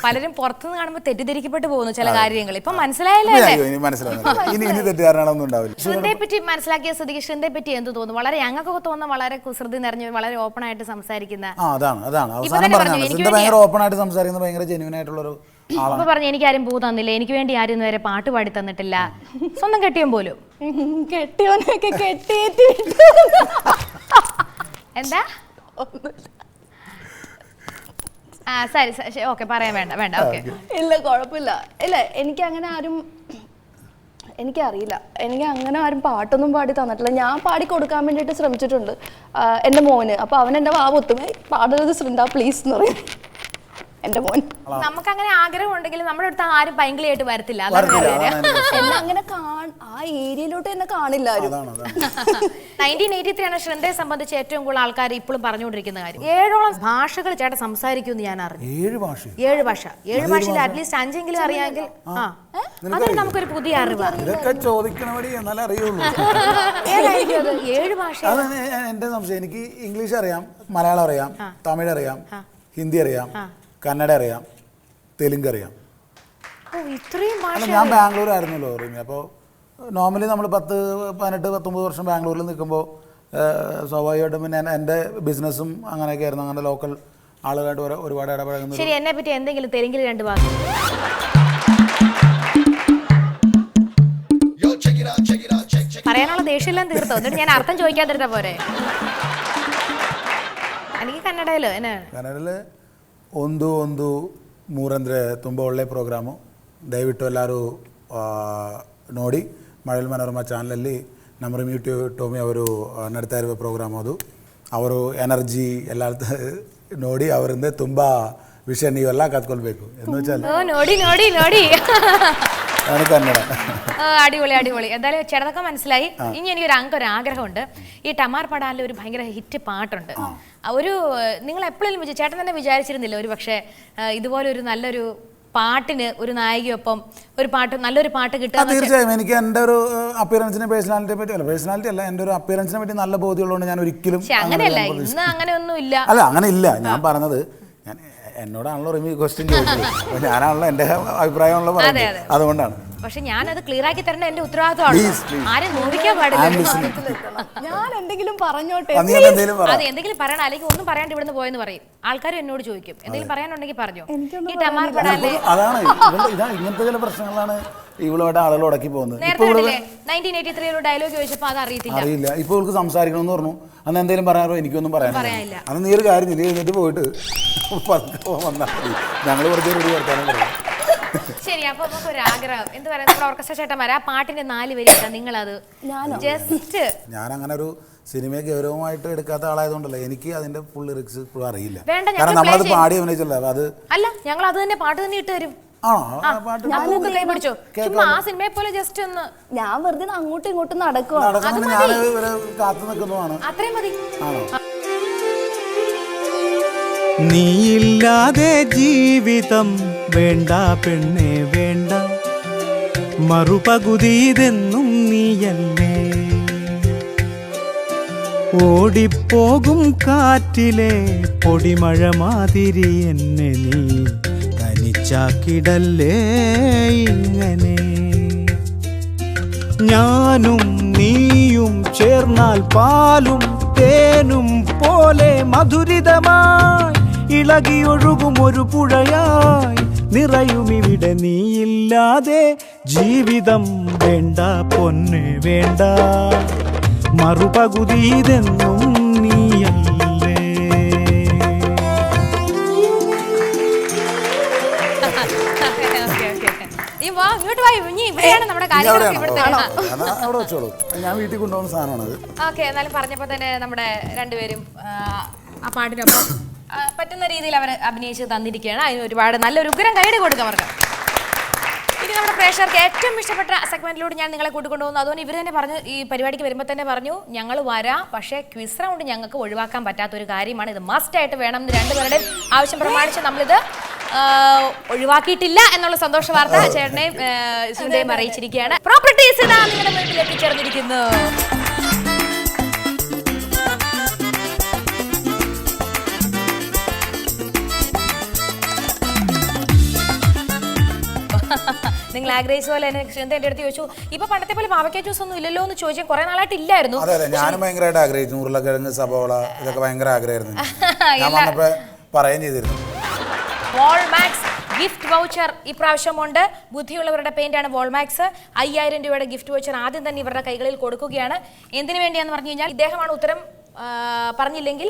പലരും പുറത്തുനിന്ന് കാണുമ്പോൾ തെറ്റിദ്ധരിക്കപ്പെട്ടു പോകുന്നു ചില കാര്യങ്ങൾ. ഇപ്പൊ മനസ്സിലായല്ലേ? ഇനി മനസ്സിലാവുന്നില്ല. ഇനി തെറ്റുകാരണമൊന്നും ഉണ്ടാവില്ല. ശൃംദയെ പറ്റി മനസ്സിലാക്കിയ സ്ഥിതിക്ക് ശൃംദയെ പറ്റി എന്ത് തോന്നുന്നു? വളരെ ഞങ്ങൾക്കൊക്കെ തോന്നുന്ന വളരെ കുസൃതി നിറഞ്ഞ് വളരെ ഓപ്പൺ ആയിട്ട് സംസാരിക്കുന്ന. അതാണ് അവസാനം പറഞ്ഞത്. ഭയങ്കര ഓപ്പൺ ആയിട്ട് സംസാരിക്കുന്ന, ഭയങ്കര ജെന്യൂൻ ആയിട്ടുള്ളൊരു ആളാണ്. അപ്പൊ പറഞ്ഞു എനിക്ക് ആരും പൂ തന്നില്ല, എനിക്ക് വേണ്ടി ആരും ഇന്ന് വരെ പാട്ട് പാടി തന്നിട്ടില്ല, സ്വന്തം കെട്ടിയും പോലും. കെട്ടിയോനൊക്കെ കെട്ടിയേറ്റ് എന്താ? ആ ശരി ഓക്കെ, പറയാൻ വേണ്ട ഓക്കെ. ഇല്ല കുഴപ്പമില്ല. ഇല്ല എനിക്ക് അങ്ങനെ ആരും, എനിക്കറിയില്ല, എനിക്ക് അങ്ങനെ ആരും പാട്ടൊന്നും പാടി തന്നിട്ടില്ല. ഞാൻ പാടി കൊടുക്കാൻ വേണ്ടിയിട്ട് ശ്രമിച്ചിട്ടുണ്ട് എൻ്റെ മോന്. അപ്പോൾ അവൻ എൻ്റെ വാവൊത്തുമേ പാടരുത് ശൃംദ പ്ലീസ് എന്ന് പറയും എൻ്റെ മോൻ. നമുക്ക് അങ്ങനെ ആഗ്രഹം ഉണ്ടെങ്കിൽ നമ്മുടെ അടുത്ത് ആരും പൈങ്കിളിയായിട്ട് വരത്തില്ല. എന്നെ അങ്ങനെ ആ ഏരിയയിലോട്ട് എന്നെ കാണില്ല ആരും. 1983 ആണ് ശൃംദയെ സംബന്ധിച്ച് ഏറ്റവും കൂടുതൽ ആൾക്കാർ ഇപ്പോഴും പറഞ്ഞുകൊണ്ടിരിക്കുന്ന കാര്യം. 7ഓളം ഭാഷകൾ ചേട്ടൻ സംസാരിക്കുമെന്ന് ഞാൻ അറിഞ്ഞു. 7 ഭാഷയിൽ അറ്റ്ലീസ്റ്റ് 5എങ്കിലും അറിയാമെങ്കിൽ അതൊരു നമുക്കൊരു പുതിയ അറിവാണ്. ഇതൊക്കെ ചോദിക്കണവടി എന്നാലേ അറിയുള്ളൂ. 7 ഭാഷ. എന്റെ സംശയം, എനിക്ക് ഇംഗ്ലീഷ് അറിയാം, മലയാളം അറിയാം, തമിഴ് അറിയാം, ഹിന്ദി അറിയാം, കന്നഡ അറിയാം, തെലുങ്ക് അറിയാം. ഞാൻ ബാംഗ്ലൂർ ആയിരുന്നല്ലോ റിമി. അപ്പോൾ നോർമലി നമ്മൾ 18-19 വർഷം ബാംഗ്ലൂരിൽ നിൽക്കുമ്പോൾ സ്വാഭാവികമായിട്ടും പിന്നെ എൻ്റെ ബിസിനസ്സും അങ്ങനെയൊക്കെ ആയിരുന്നു. അങ്ങനെ ലോക്കൽ ആളുകളായിട്ട് ഒരുപാട് ഇടപഴകുന്നു. ശരി, എന്നെ പറ്റി എന്തെങ്കിലും തെലുങ്കിൽ 2 വാക്ക് പറയാനുള്ള ദേഷ്യമെല്ലാം തീർത്തോ? എന്നിട്ട് ഞാൻ അർത്ഥം ചോദിക്കാതിരുന്ന പോരെ? എനിക്ക് ಕನ್ನಡದಲ್ಲೂ ಕನ್ನಡದಲ್ಲಿ ಒಂದು ಮೂರಂದರೆ ತುಂಬ ಒಳ್ಳೆಯ ಪ್ರೋಗ್ರಾಮು. ದಯವಿಟ್ಟು ಎಲ್ಲರೂ ನೋಡಿ. ಮಳಲಿ ಮನೋರಮಾ ಚಾನಲಲ್ಲಿ ನಮ್ಮ ರಿಮಿ ಟೋಮಿ ಅವರು ನಡೀತಾ ಇರುವ ಪ್ರೋಗ್ರಾಮ್ ಅದು. ಅವರು ಎನರ್ಜಿ ಎಲ್ಲ ನೋಡಿ ಅವರಿಂದ ತುಂಬ ವಿಷಯ ನೀವೆಲ್ಲ ಕತ್ಕೊಳ್ಬೇಕು എന്ന് വെച്ചാൽ ನೋಡಿ ನೋಡಿ ನೋಡಿ കന്നഡ. അടിപൊളി അടിപൊളി. എന്തായാലും ചേട്ടനൊക്കെ മനസ്സിലായി. ഇനി എനിക്കൊരു ആഗ്രഹമുണ്ട്. ഈ ടമാർ പടാലിൽ ഒരു ഭയങ്കര ഹിറ്റ് പാട്ടുണ്ട്. ഒരു നിങ്ങൾ എപ്പോഴും ചേട്ടൻ തന്നെ വിചാരിച്ചിരുന്നില്ല ഒരു പക്ഷേ ഇതുപോലെ ഒരു നല്ലൊരു പാട്ടിന് ഒരു നായികയൊപ്പം ഒരു പാട്ട് നല്ലൊരു പാട്ട് കിട്ടുക? തീർച്ചയായും. എനിക്ക് എൻ്റെ ഒരു അപ്പിയറൻസിനെ പേഴ്സണാലിറ്റി അല്ല, എൻ്റെ ഒരു അപ്പിയറൻസിനെ പറ്റി നല്ല ബോധ്യമുള്ളതുകൊണ്ട് ഞാൻ ഒരിക്കലും അങ്ങനെയല്ല. ഇന്ന് അങ്ങനെയൊന്നും ഇല്ല. അല്ല, അങ്ങനെ ഇല്ല. ഞാൻ പറഞ്ഞത് എന്നോടാണല്ലോ റിമി ക്വസ്റ്റ്യൻ ചോദിച്ചത്. അപ്പോൾ ഞാനാണല്ലോ എൻ്റെ അഭിപ്രായമാണല്ലോ പറയുന്നത്. അതുകൊണ്ടാണ്. പക്ഷെ ഞാനത് ക്ലിയർ ആക്കി തരേണ്ട എന്റെ ഉത്തരവാദിത്തമാണ്. ആരും നോവിക്കാൻ പാടില്ല. ഞാൻ എന്തെങ്കിലും പറഞ്ഞോട്ടെ? അത് എന്തെങ്കിലും പറയണം, അല്ലെങ്കിൽ ഒന്നും പറയാണ്ട് ഇവിടുന്ന് പോയെന്ന് പറയും. ആൾക്കാർ എന്നോട് ചോദിക്കും എന്തെങ്കിലും പറയാനുണ്ടെങ്കിൽ പറഞ്ഞോ. ഈ ടമാർ പടാലിലെ അതാണ് ഇങ്ങനത്തെ ചില പ്രശ്നങ്ങളാണ് ഇവളോടെ ആളുകൾ ഉടക്കി പോകുന്നത്. നേരത്തെ 1983 ഡയലോഗ് ചോദിച്ചപ്പോൾ അത് അറിയില്ല. ഇപ്പൊ ഇവൾക്ക് സംസാരിക്കണമെന്ന് പറഞ്ഞു. അന്ന് എന്തെങ്കിലും പറയാറോ? എനിക്കൊന്നും പറയാനില്ല. അന്ന് നീ ഒരു കാര്യം നീ എന്നിട്ട് പോയിട്ട് വന്നാൽ മതി. ഞങ്ങൾ കുറച്ച് റെഡി വർത്താനം പറയാം. ശരി, അപ്പൊ നമുക്ക് ഒരു ആഗ്രഹം എന്ത് പറയാ, നമ്മുടെ ഓർക്കസ്ട്ര ചേട്ടന്മാരെ ആ പാട്ടിന്റെ 4 വരി നിങ്ങളത് ജസ്റ്റ്. ഞാൻ അങ്ങനെ ഒരു സിനിമയെ ഗൗരവമായിട്ട് എടുക്കാത്ത ആളായതുകൊണ്ടല്ലേ എനിക്ക് അതിന്റെ ഫുൾ ലിറിക്സ് ഇപ്പോഴും അറിയില്ല. വേണ്ട, കാരണം നമ്മളത് പാടി അഭിനയിച്ചല്ലോ. അത് അല്ല, ഞങ്ങൾ അത് തന്നെ പാട്ട് തന്നെ ഇട്ട് തരും. കൈ പിടിച്ചോ. ചുമ്മാ ആ സിനിമയെ പോലെ ജസ്റ്റ് ഒന്ന്. ഞാൻ വെറുതെ അങ്ങോട്ടും ഇങ്ങോട്ടും നടക്കും. ഞാൻ കാത്തു നിൽക്കുന്നതാണ്. അത്രയും മതി. നീയില്ലാതെ ജീവിതം വേണ്ട പെണ്ണെ വേണ്ട, മറുപകുതിയിതെന്നും നീയല്ലേ. ഓടിപ്പോകും കാറ്റിലെ പൊടിമഴ മാതിരി എന്നെ നീ തനിച്ചാക്കിടല്ലേ ഇങ്ങനെ. ഞാനും നീയും ചേർന്നാൽ പാലും തേനും പോലെ മധുരിതമായി ഇളകിയൊഴുകും ഒരു പുഴയായി നിറയുമിവിടെ. നീയില്ലാതെ ജീവിതം വേണ്ട പൊന്നെ വേണ്ട, മറുപകുതിയിതെന്നും നീയല്ലേ. ഞാൻ വീട്ടിൽ കൊണ്ടുപോകുന്ന സാധനമാണ്. ഓക്കെ, എന്നാലും പറഞ്ഞപ്പോ തന്നെ നമ്മുടെ രണ്ടുപേരും ആ പാട്ടിനൊപ്പം പറ്റുന്ന രീതിയിൽ അവർ അഭിനയിച്ച് തന്നിരിക്കുകയാണ്. അതിന് ഒരുപാട് നല്ലൊരു ഉഗ്രം കൈയ്യടി കൊടുക്കുക അവർക്ക്. ഇനി നമ്മുടെ പ്രേക്ഷകർക്ക് ഏറ്റവും ഇഷ്ടപ്പെട്ട സെഗ്മെന്റിലൂടെ ഞാൻ നിങ്ങളെ കൂട്ടിക്കൊണ്ടുപോകുന്നു. അതുകൊണ്ട് ഇവർ തന്നെ പറഞ്ഞു, ഈ പരിപാടിക്ക് വരുമ്പോൾ തന്നെ പറഞ്ഞു ഞങ്ങൾ വരാം, പക്ഷേ ക്വിസ് റൗണ്ട് ഞങ്ങൾക്ക് ഒഴിവാക്കാൻ പറ്റാത്തൊരു കാര്യമാണ്, ഇത് മസ്റ്റ് ആയിട്ട് വേണം എന്ന് രണ്ടുപേരുടെയും ആവശ്യം പ്രമാണിച്ച് നമ്മളിത് ഒഴിവാക്കിയിട്ടില്ല എന്നുള്ള സന്തോഷ വാർത്ത ചേട്ടനെയും സുന്ദയും അറിയിച്ചിരിക്കുകയാണ്. പ്രോപ്പർട്ടീസ് ഇതാ നിങ്ങളുടെ മുന്നിൽ എത്തിച്ചേർന്നിരിക്കുന്നു. നിങ്ങൾ ആഗ്രഹിച്ച പോലെ തന്നെ ശ്രീന്ത എൻ്റെ അടുത്ത് ചോദിച്ചു ഇപ്പൊ പണ്ടത്തെ പോലെ പാവയ്ക്ക ജ്യൂസ് ഒന്നും ഇല്ലല്ലോ എന്ന് ചോദിച്ചാൽ കുറെ നാളായിട്ട് ഇല്ലായിരുന്നു. അതെ ഞാനും ഭയങ്കരമായിട്ട് ആഗ്രഹിച്ചു. ഉരുളക്കിഴങ്ങ്, സബോള ഇതൊക്കെ ഭയങ്കര ആഗ്രഹമായിരുന്നു. ഞാൻ വന്നപ്പോ പറയുകയും ചെയ്തിരുന്നു. Volmax gift voucher ഇപ്രാവശ്യമുണ്ട്. ബുദ്ധിയുള്ളവരുടെ പെയിന്റാണ് വോൾമാക്സ്. 5000 രൂപയുടെ ഗിഫ്റ്റ് വൗച്ചർ ആദ്യം തന്നെ ഇവരുടെ കൈകളിൽ കൊടുക്കുകയാണ്. എന്തിനു വേണ്ടിയാന്ന് പറഞ്ഞു കഴിഞ്ഞാൽ ഇദ്ദേഹമാണ് ഉത്തരം പറഞ്ഞില്ലെങ്കിൽ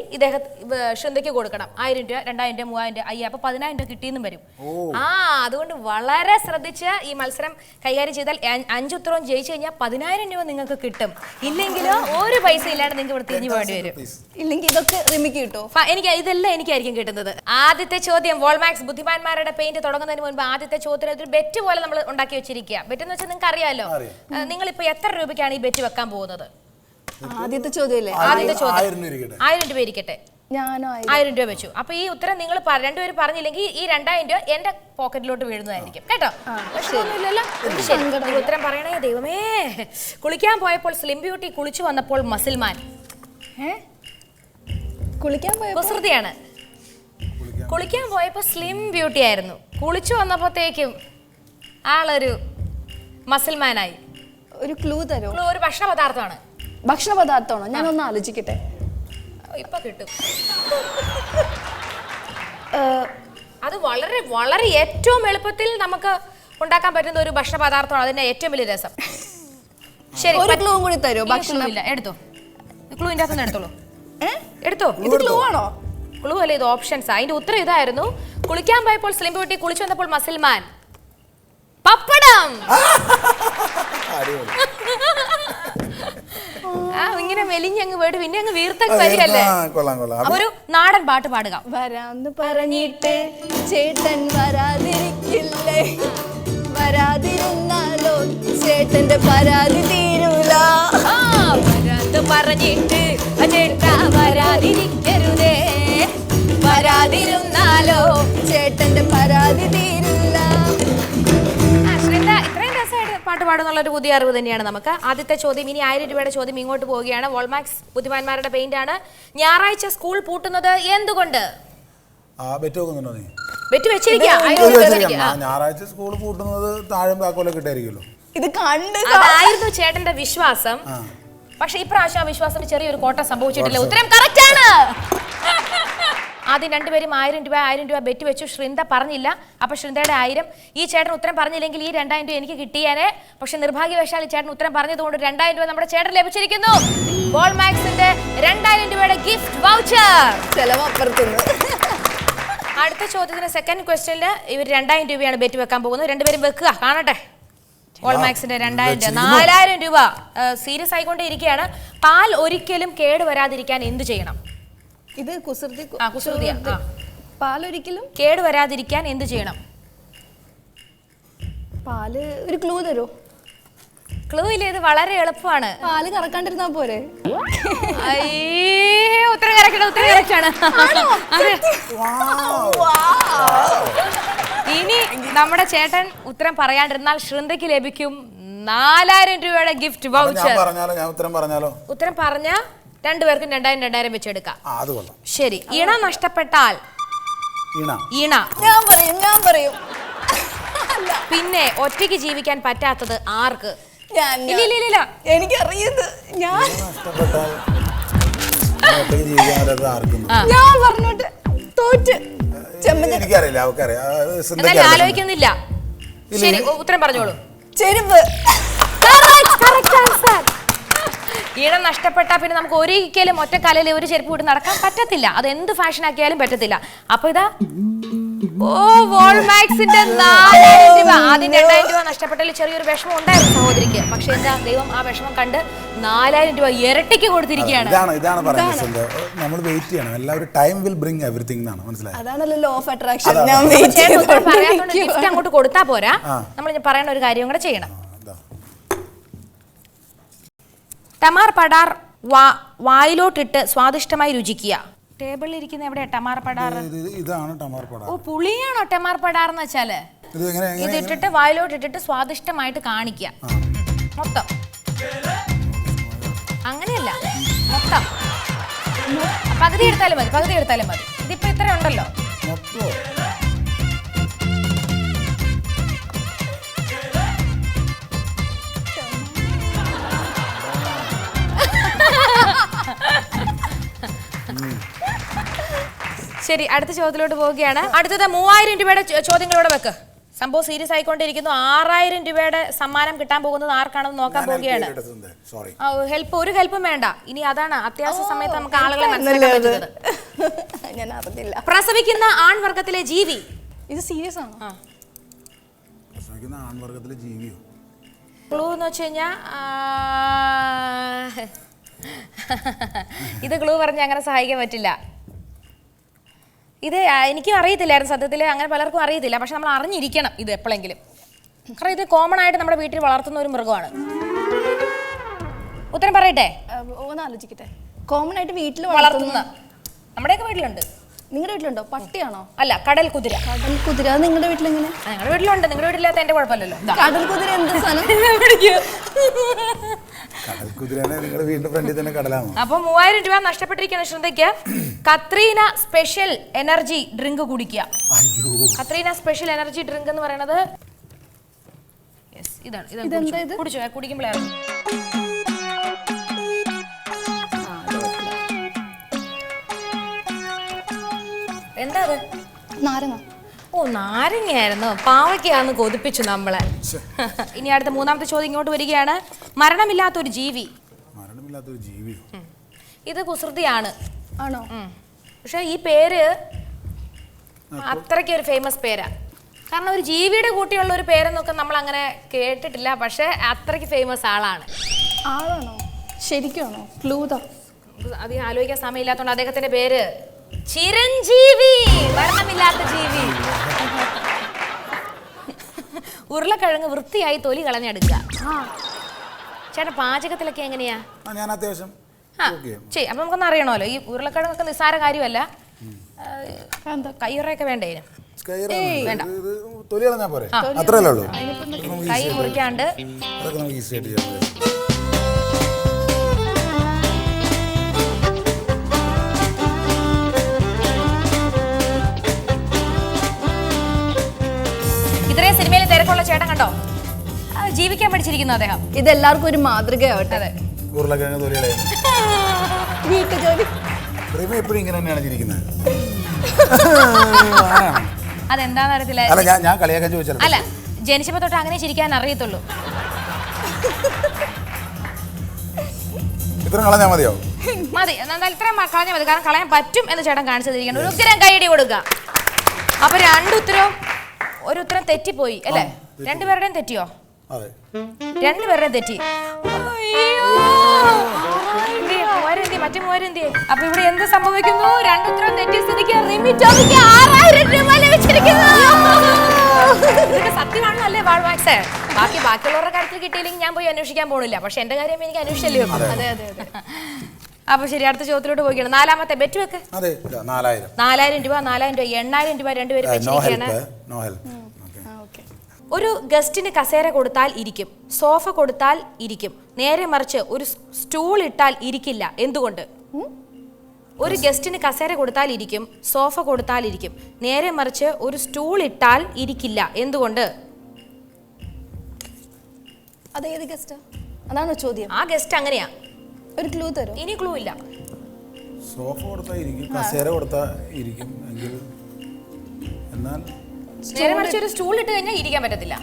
ശ്രീന്തയ്ക്ക് കൊടുക്കണം 1000 രൂപ, 2000 രൂപ, 3000 രൂപ, 5000, അപ്പൊ 10000 രൂപ കിട്ടിയെന്നും വരും. അതുകൊണ്ട് വളരെ ശ്രദ്ധിച്ച് ഈ മത്സരം കൈകാര്യം ചെയ്താൽ 5 ഉത്തരവും ജയിച്ചു കഴിഞ്ഞാൽ 10000 രൂപ നിങ്ങൾക്ക് കിട്ടും. ഇല്ലെങ്കിലോ ഒരു പൈസ ഇല്ലാണ്ട് നിങ്ങൾക്ക് ഇവിടെ തിരിഞ്ഞു പോകേണ്ടി വരും. ഇല്ലെങ്കിൽ ഇതൊക്കെ റിമിക്ക് കിട്ടോ? ഇതെല്ലാം എനിക്കായിരിക്കും കിട്ടുന്നത്. ആദ്യത്തെ ചോദ്യം വോൾമാക്സ് ബുദ്ധിമാന്മാരുടെ പെയിന്റ് തുടങ്ങുന്നതിന് മുൻപ് ആദ്യത്തെ ചോദ്യത്തിന് ഒരു ബെറ്റ് പോലെ നമ്മൾ ഉണ്ടാക്കി വെച്ചിരിക്കുക. ബെറ്റ് എന്ന് വെച്ചാൽ നിങ്ങൾക്ക് അറിയാലോ. നിങ്ങളിപ്പോ എത്ര രൂപയ്ക്കാണ് ഈ ബെറ്റ് വെക്കാൻ പോകുന്നത്? ആദ്യത്തെ ചോദ്യമല്ലേ? ആദ്യത്തെ ചോദ്യം 1000 രൂപ ഇരിക്കട്ടെ. ഞാനോ 1000 രൂപ വെച്ചു. അപ്പൊ ഈ ഉത്തരം നിങ്ങൾ രണ്ടുപേരും പറഞ്ഞില്ലെങ്കിൽ ഈ 2000 രൂപ എന്റെ പോക്കറ്റിലോട്ട് വീഴുന്നതായിരിക്കും കേട്ടോ. ഉത്തരം പറയണേ. ദൈവമേ, കുളിക്കാൻ പോയപ്പോൾ സ്ലിം ബ്യൂട്ടി, കുളിച്ചു വന്നപ്പോൾ മസിൽമാൻ. കുളിക്കാൻ പോയ കുസൃതിയാണ്. കുളിക്കാൻ പോയപ്പോൾ സ്ലിം ബ്യൂട്ടി ആയിരുന്നു, കുളിച്ചു വന്നപ്പോഴത്തേക്കും ആളൊരു മസിൽമാനായി. ഒരു ക്ലൂ തരോ? ഒരു ഭക്ഷണ പദാർത്ഥമാണ്. ഭക്ഷണ പദാർത്ഥമാണോ? ഞാനൊന്ന് ആലോചിക്കട്ടെ. ഇപ്പൊ കിട്ടും. അത് വളരെ വളരെ ഏറ്റവും എളുപ്പത്തിൽ നമുക്ക് ഉണ്ടാക്കാൻ പറ്റുന്ന ഒരു ഭക്ഷണ പദാർത്ഥമാണ്. അതിന്റെ ഏറ്റവും വലിയ രസം. ശരി, ഒരു ക്ലൂ കൂടി തരോ? ഭക്ഷണമില്ല, എടുത്തോ. ക്ലൂവിന്റെ അകത്തുനിന്ന് എടുത്തോളൂ. എടുത്തോ. ഇത് ക്ലൂ ആണോ? ക്ലൂ അല്ലേ, ഇത് ഓപ്ഷൻസ്. അതിന്റെ ഉത്തരം ഇതായിരുന്നു. കുളിക്കാൻ പോയപ്പോൾ സ്ലിം ബ്യൂട്ടി, കുളിച്ചു വന്നപ്പോൾ മസിൽമാൻ. പപ്പടം. ഇങ്ങനെ മെലിഞ്ഞങ്ങ് പോയിട്ട് പിന്നെ അങ്ങ് വീർത്തൊക്കെ വരികയല്ലേ. ഒരു നാടൻ പാട്ട് പാടുക. വരാന്ന് പറഞ്ഞിട്ട് ചേട്ടൻ വരാതിരിക്കില്ലേ, വരാതിരുന്നാലോ ചേട്ടന്റെ പരാതി തീരൂല. വരാന്ന് പറഞ്ഞിട്ട് ചേട്ടാ വരാതിരിക്കരുതേ, വരാതിരുന്നാലോ ചേട്ടന്റെ പരാതി തീരൂല. ഇത്രയും രസമായിട്ട് പാട്ട് പാടുന്നുള്ള ഒരു പുതിയ അറിവ് തന്നെയാണ് നമുക്ക്. ആദ്യത്തെ ചോദ്യം, ഇനി 1000 രൂപയുടെ ചോദ്യം ഇങ്ങോട്ട് പോവുകയാണ്. വോൾമാക്സ് ബുദ്ധിമാന്മാരുടെ പെയിന്റ് ആണ്. ഞായറാഴ്ച സ്കൂൾ പൂട്ടുന്നത് എന്തുകൊണ്ട്? ബെറ്റ് വെച്ചിരിക്കുക. ഞായറാഴ്ച സ്കൂൾ പൂട്ടുന്നത് താഴെ താക്കോലൊക്കെ ഇട്ടായിരിക്കുമല്ലോ. ഇത് കണ്ട് അതായിരുന്നു ചേട്ടന്റെ വിശ്വാസം. പക്ഷെ ഇപ്രാവശ്യം ആ വിശ്വാസത്തിന് ചെറിയൊരു കോട്ടം സംഭവിച്ചിട്ടില്ല. ഉത്തരം കറക്റ്റ് ആണ്. ആദ്യം രണ്ടുപേരും 1000 രൂപ ബെറ്റ് വെച്ചു. ശ്രിന്ത പറഞ്ഞില്ല, അപ്പൊ ശ്രിന്തയുടെ 1000. ഈ ചേട്ടൻ ഉത്തരം പറഞ്ഞില്ലെങ്കിൽ ഈ 2000 രൂപ എനിക്ക് കിട്ടിയാനേ. പക്ഷെ നിർഭാഗ്യവശാൽ ഈ ചേട്ടൻ ഉത്തരം പറഞ്ഞതുകൊണ്ട് 2000 രൂപ നമ്മുടെ ചേട്ടൻ ലഭിച്ചിരിക്കുന്നു. വോൾമാക്സിന്റെ 2000 രൂപയുടെ ഗിഫ്റ്റ് വൗച്ചർ. ചെലവപ്പുറത്തുനിന്ന്. അടുത്ത ചോദ്യത്തിന് സെക്കൻഡ് ക്വസ്റ്റ്യനില് ഇവർ 2000 രൂപയാണ് ബെറ്റ് വെക്കാൻ പോകുന്നത്. രണ്ടുപേരും വെക്കുക, കാണട്ടെ. വോൾമാക്സിന്റെ 2000 രൂപ, 4000 രൂപ. സീരിയസ് ആയിക്കൊണ്ടേ ഇരിക്കുകയാണ്. പാൽ ഒരിക്കലും കേടുവരാതിരിക്കാൻ എന്ത് ചെയ്യണം? ഇത് കുസൃതി. കുസൃതിയാ. പാലൊരിക്കലും കേടുവരാതിരിക്കാൻ എന്ത് ചെയ്യണം? പാല്. ഒരു ക്ലൂ തരോ? ക്ലൂ ഇല്ല, ഇത് വളരെ എളുപ്പമാണ്. പാല് കറക്കാണ്ടിരുന്നാ പോരെ? ഉത്തരം കറക്റ്റാണ്. ഇനി നമ്മുടെ ചേട്ടൻ ഉത്തരം പറയാണ്ടിരുന്നാൽ ശ്രിന്തയ്ക്ക് ലഭിക്കും 4000 രൂപയുടെ ഗിഫ്റ്റ് വൗച്ചർ. ഉത്തരം പറഞ്ഞ രണ്ടുപേർക്കും 2000 വെച്ചെടുക്കാം. ശരി. ഇണ നഷ്ടപ്പെട്ടാൽ ഇണ ഞാൻ പറയും. പിന്നെ ഒറ്റയ്ക്ക് ജീവിക്കാൻ പറ്റാത്തത് ആർക്ക്? ഇല്ല, എനിക്കറിയത്. ഞാൻ പറഞ്ഞോട്ടെ തോറ്റ്. ആലോചിക്കുന്നില്ല. ശരി, ഉത്തരം പറഞ്ഞോളൂ. ചെരുപ്പ്. ഈണം നഷ്ടപ്പെട്ടാ പിന്നെ നമുക്ക് ഒരിക്കലും ഒറ്റക്കാലിൽ ഒരു ചെരുപ്പ് വിട്ട് നടക്കാൻ പറ്റത്തില്ല. അത് എന്ത് ഫാഷൻ ആക്കിയാലും പറ്റത്തില്ല. അപ്പൊ ഇതാ വോൾമാക്സിന്റെ 4000 രൂപ. ആദ്യം 2000 രൂപ നഷ്ടപ്പെട്ടതിൽ ചെറിയൊരു വിഷമം ഉണ്ടായിരുന്നു സഹോദരിക്ക്. പക്ഷെ എന്താ, ദൈവം ആ വിഷമം കണ്ട് 4000 രൂപ ഇരട്ടിക്ക് കൊടുത്തിരിക്കുകയാണ്. നമ്മൾ വെയിറ്റ് ചെയ്യണം. എല്ലാവരും ടൈം വിൽ ബ്രിങ് എവരിതിങ് എന്നാണ് മനസ്സിലായത്. അതാണല്ലോ ലോ ഓഫ് അട്രാക്ഷൻ. ഗിഫ്റ്റ് അങ്ങോട്ട് കൊടുത്താ പോരാ, നമ്മൾ പറയുന്ന ഒരു കാര്യം കൂടെ ചെയ്യണം. ടമാർ പടാർ വായിലോട്ടിട്ട് സ്വാദിഷ്ടമായി രുചിക്കുക. ടേബിളിൽ ഇരിക്കുന്ന എവിടെയാ ടമാർ പടാർ? ഇതാണ് ടമാർ പടാർ. ഓ, പുളിയാണോ ടമാർ പടാർ എന്ന് വെച്ചാല്? ഇത് ഇട്ടിട്ട് വായിലോട്ടിട്ടിട്ട് സ്വാദിഷ്ടമായിട്ട് കാണിക്കുക. മൊത്തം അങ്ങനെയല്ല, മൊത്തം പകുതി എടുത്താലും മതി. ഇതിപ്പോ ഇത്ര ഉണ്ടല്ലോ. ശരി, അടുത്ത ചോദ്യത്തിലോട്ട് പോവുകയാണ്. അടുത്തത് 3000 രൂപയുടെ ചോദ്യങ്ങളോടെ വെക്ക്. സംഭവം സീരിയസ് ആയിക്കൊണ്ടിരിക്കുന്നു. 6000 രൂപയുടെ സമ്മാനം കിട്ടാൻ പോകുന്നത് ആർക്കാണെന്ന് നോക്കാൻ പോവുകയാണ്. ഒരു ഹെൽപ്പും വേണ്ട. ഇനി അതാണ് അത്യാവശ്യ സമയത്ത് നമുക്ക് ആളുകളെ മനസ്സിലാക്കാൻ പറ്റുന്നത്. ഞാൻ അറിഞ്ഞില്ല. പ്രസവിക്കുന്ന ആൺവർഗത്തിലെ ജീവി. ഇത് സീരിയസ് ആണോ? ആൺവർഗത്തിലെ ജീവിയോ? ക്ലൂ എന്ന് വെച്ച് കഴിഞ്ഞാ ഇത് ക്ലൂ പറഞ്ഞ് അങ്ങനെ സഹായിക്കാൻ പറ്റില്ല. ഇത് എനിക്കും അറിയത്തില്ലായിരുന്നു സത്യത്തിൽ, അങ്ങനെ പലർക്കും അറിയത്തില്ല. പക്ഷെ നമ്മൾ അറിഞ്ഞിരിക്കണം ഇത് എപ്പോഴെങ്കിലും. കാരണം ഇത് കോമൺ ആയിട്ട് നമ്മുടെ വീട്ടിൽ വളർത്തുന്ന ഒരു മൃഗമാണ്. ഉത്തരം പറയട്ടെ? ഒന്ന് ആലോചിക്കട്ടെ. കോമൺ ആയിട്ട് വീട്ടിൽ വളർത്തുന്ന നമ്മുടെയൊക്കെ വീട്ടിലുണ്ട്. നിങ്ങളുടെ വീട്ടിലുണ്ടോ? പട്ടിയാണോ? അല്ല, കടൽ കുതിര. കടൽ കുതിര അത് നിങ്ങളുടെ വീട്ടിലെങ്ങനെ? ഞങ്ങളുടെ വീട്ടിലുണ്ട്. നിങ്ങളുടെ വീട്ടിലാത്ത എന്റെ കുഴപ്പമില്ലല്ലോ. കടൽ കുതിര എന്ത് സാധനം? അപ്പൊ 3000 രൂപ നഷ്ടപ്പെട്ടിരിക്കുന്ന ശ്രദ്ധയ്ക്ക്. കത്രീന സ്പെഷ്യൽ എനർജി ഡ്രിങ്ക് കുടിക്കുക. കത്രീന സ്പെഷ്യൽ എനർജി ഡ്രിങ്ക് എന്ന് പറയുന്നത് ഇതാണ്. കുടിച്ചോ, കുടിക്കുമ്പോഴാണ്. എന്താ അത്? നാരങ്ങ. ഓ, നാരങ്ങയായിരുന്നു. പാവയ്ക്കാന്ന് കൊതിപ്പിച്ചു നമ്മളെ. ഇനി അടുത്ത 3ാമത്തെ ചോദ്യം ഇങ്ങോട്ട് വരികയാണ്. മരണമില്ലാത്തൊരു ജീവി. മരണമില്ലാത്തൊരു ജീവി. ഇത് കുസൃതിയാണ്. ആണോ? പക്ഷെ ഈ പേര് അത്രയ്ക്ക് ഒരു ഫേമസ് പേരാ. കാരണം ഒരു ജീവിയുടെ കൂട്ടിയുള്ള ഒരു പേരെന്നൊക്കെ നമ്മൾ അങ്ങനെ കേട്ടിട്ടില്ല. പക്ഷെ അത്രയ്ക്ക് ഫേമസ് ആളാണ്. ആളാണോ? ശരിക്കാണോ? ക്ലൂതാ. അധികം ആലോചിക്കാൻ സമയമില്ലാത്തതുകൊണ്ട് അദ്ദേഹത്തിന്റെ പേര് ചിരഞ്ജീവി. മരണമില്ലാത്ത ജീവി. ഉരുളക്കിഴങ്ങ് വൃത്തിയായി തൊലി കളഞ്ഞെടുക്കുക. ചേട്ടാ, പാചകത്തിലൊക്കെ എങ്ങനെയാ? ഞാൻ അത്യാവശ്യം അപ്പൊ നമുക്കൊന്ന് അറിയണമല്ലോ. ഈ ഉരുളക്കിഴങ്ങൊക്കെ നിസ്സാര കാര്യമല്ല. കയ്യുറയൊക്കെ വേണ്ടേ? വേണ്ട. കൈ മുറിക്കാണ്ട് ഇത്രയും സിനിമയിൽ തിരക്കുള്ള ചേട്ടൻ കണ്ടോ? ജീവിക്കാൻ പഠിച്ചിരിക്കുന്നു അദ്ദേഹം. ഇതെല്ലാവർക്കും ഒരു മാതൃകയാവട്ടെ. അതെ. ഉരുളക്കിഴങ്ങ് തൊലികളെ വീട്ടുജോലി എപ്പോഴും ഇങ്ങനെ തന്നെയാണ് ചിരിക്കുന്നത്. അതെന്താന്ന് അറിയത്തില്ല. ഞാൻ കളിയാക്കാൻ ചോദിച്ചല്ലോ. അല്ല, ജനിച്ചപ്പോ തൊട്ട് അങ്ങനെ ചിരിക്കാൻ അറിയത്തുള്ളൂ. ഇത്രയും കളഞ്ഞാൽ മതിയോ? മതി. എന്തായാലും ഇത്രയും കളഞ്ഞാൽ മതി. കാരണം കളയാൻ പറ്റും എന്ന് ചേട്ടൻ കാണിച്ചു തന്നിരിക്കണം. ഒരു ഉത്തരം കൈയടി കൊടുക്കുക. അപ്പൊ ഒരു ഉത്തരം തെറ്റിപ്പോയി അല്ലേ? രണ്ടുപേരുടെയും തെറ്റിയോ? രണ്ടുപേരുടെയും തെറ്റി. മറ്റേ 3000. അപ്പൊ ഇവിടെ എന്ത് സംഭവിക്കുന്നു? രണ്ടുത്തരം തെറ്റിയ സ്ഥിതിക്ക് റിമി ടോമിക്ക് 6000 രൂപ ലഭിച്ചിരിക്കുന്നു. ഇതൊക്കെ സത്യമാണോ അല്ലേ വാൾമാക്സേ? ബാക്കിയുള്ളവരുടെ കാര്യത്തിൽ കിട്ടിയില്ലെങ്കിൽ ഞാൻ പോയി അന്വേഷിക്കാൻ പോണില്ല. പക്ഷെ എന്റെ കാര്യം എനിക്ക് അന്വേഷിച്ചല്ലേ. അതെ. അപ്പൊ ശരി, അടുത്ത ചോദ്യത്തിലോട്ട് പോവുകയാണ്. 4ാമത്തെ ബെറ്റ് വെക്ക്. 4000 രൂപ, 8000 രൂപ രണ്ടുപേരും വെച്ചിരിക്കുകയാണ്. ഒരു ഗസ്റ്റിന് കസേര കൊടുത്താൽ ഇരിക്കും, സോഫ കൊടുത്താൽ ഇരിക്കും, നേരെ മറിച്ച് ഒരു സ്റ്റൂൾ ഇട്ടാൽ ഇരിക്കില്ല. എന്തുകൊണ്ട്? ഒരു ഗസ്റ്റിന് കസേര കൊടുത്താൽ ഇരിക്കും, സോഫ കൊടുത്താൽ ഇരിക്കും, നേരെ മറിച്ച് ഒരു സ്റ്റൂൾ ഇട്ടാൽ ഇരിക്കില്ല. എന്തുകൊണ്ട്? അതേത് ഗസ്റ്റ്? അതാണോ ചോദ്യം? ആ ഗസ്റ്റ് അങ്ങനെയാ. ഒരു ക്ലൂ തരോ? ഇനി ക്ലൂ ഇല്ല. സോഫ കൊടുത്താൽ ഇരിക്കും, കസേര കൊടുത്താൽ ഇരിക്കും, എന്നാൽ നേരെ മറിച്ച് ഒരു സ്റ്റൂൾ ഇട്ട് കഴിഞ്ഞാൽ ഇരിക്കാൻ പറ്റത്തില്ല.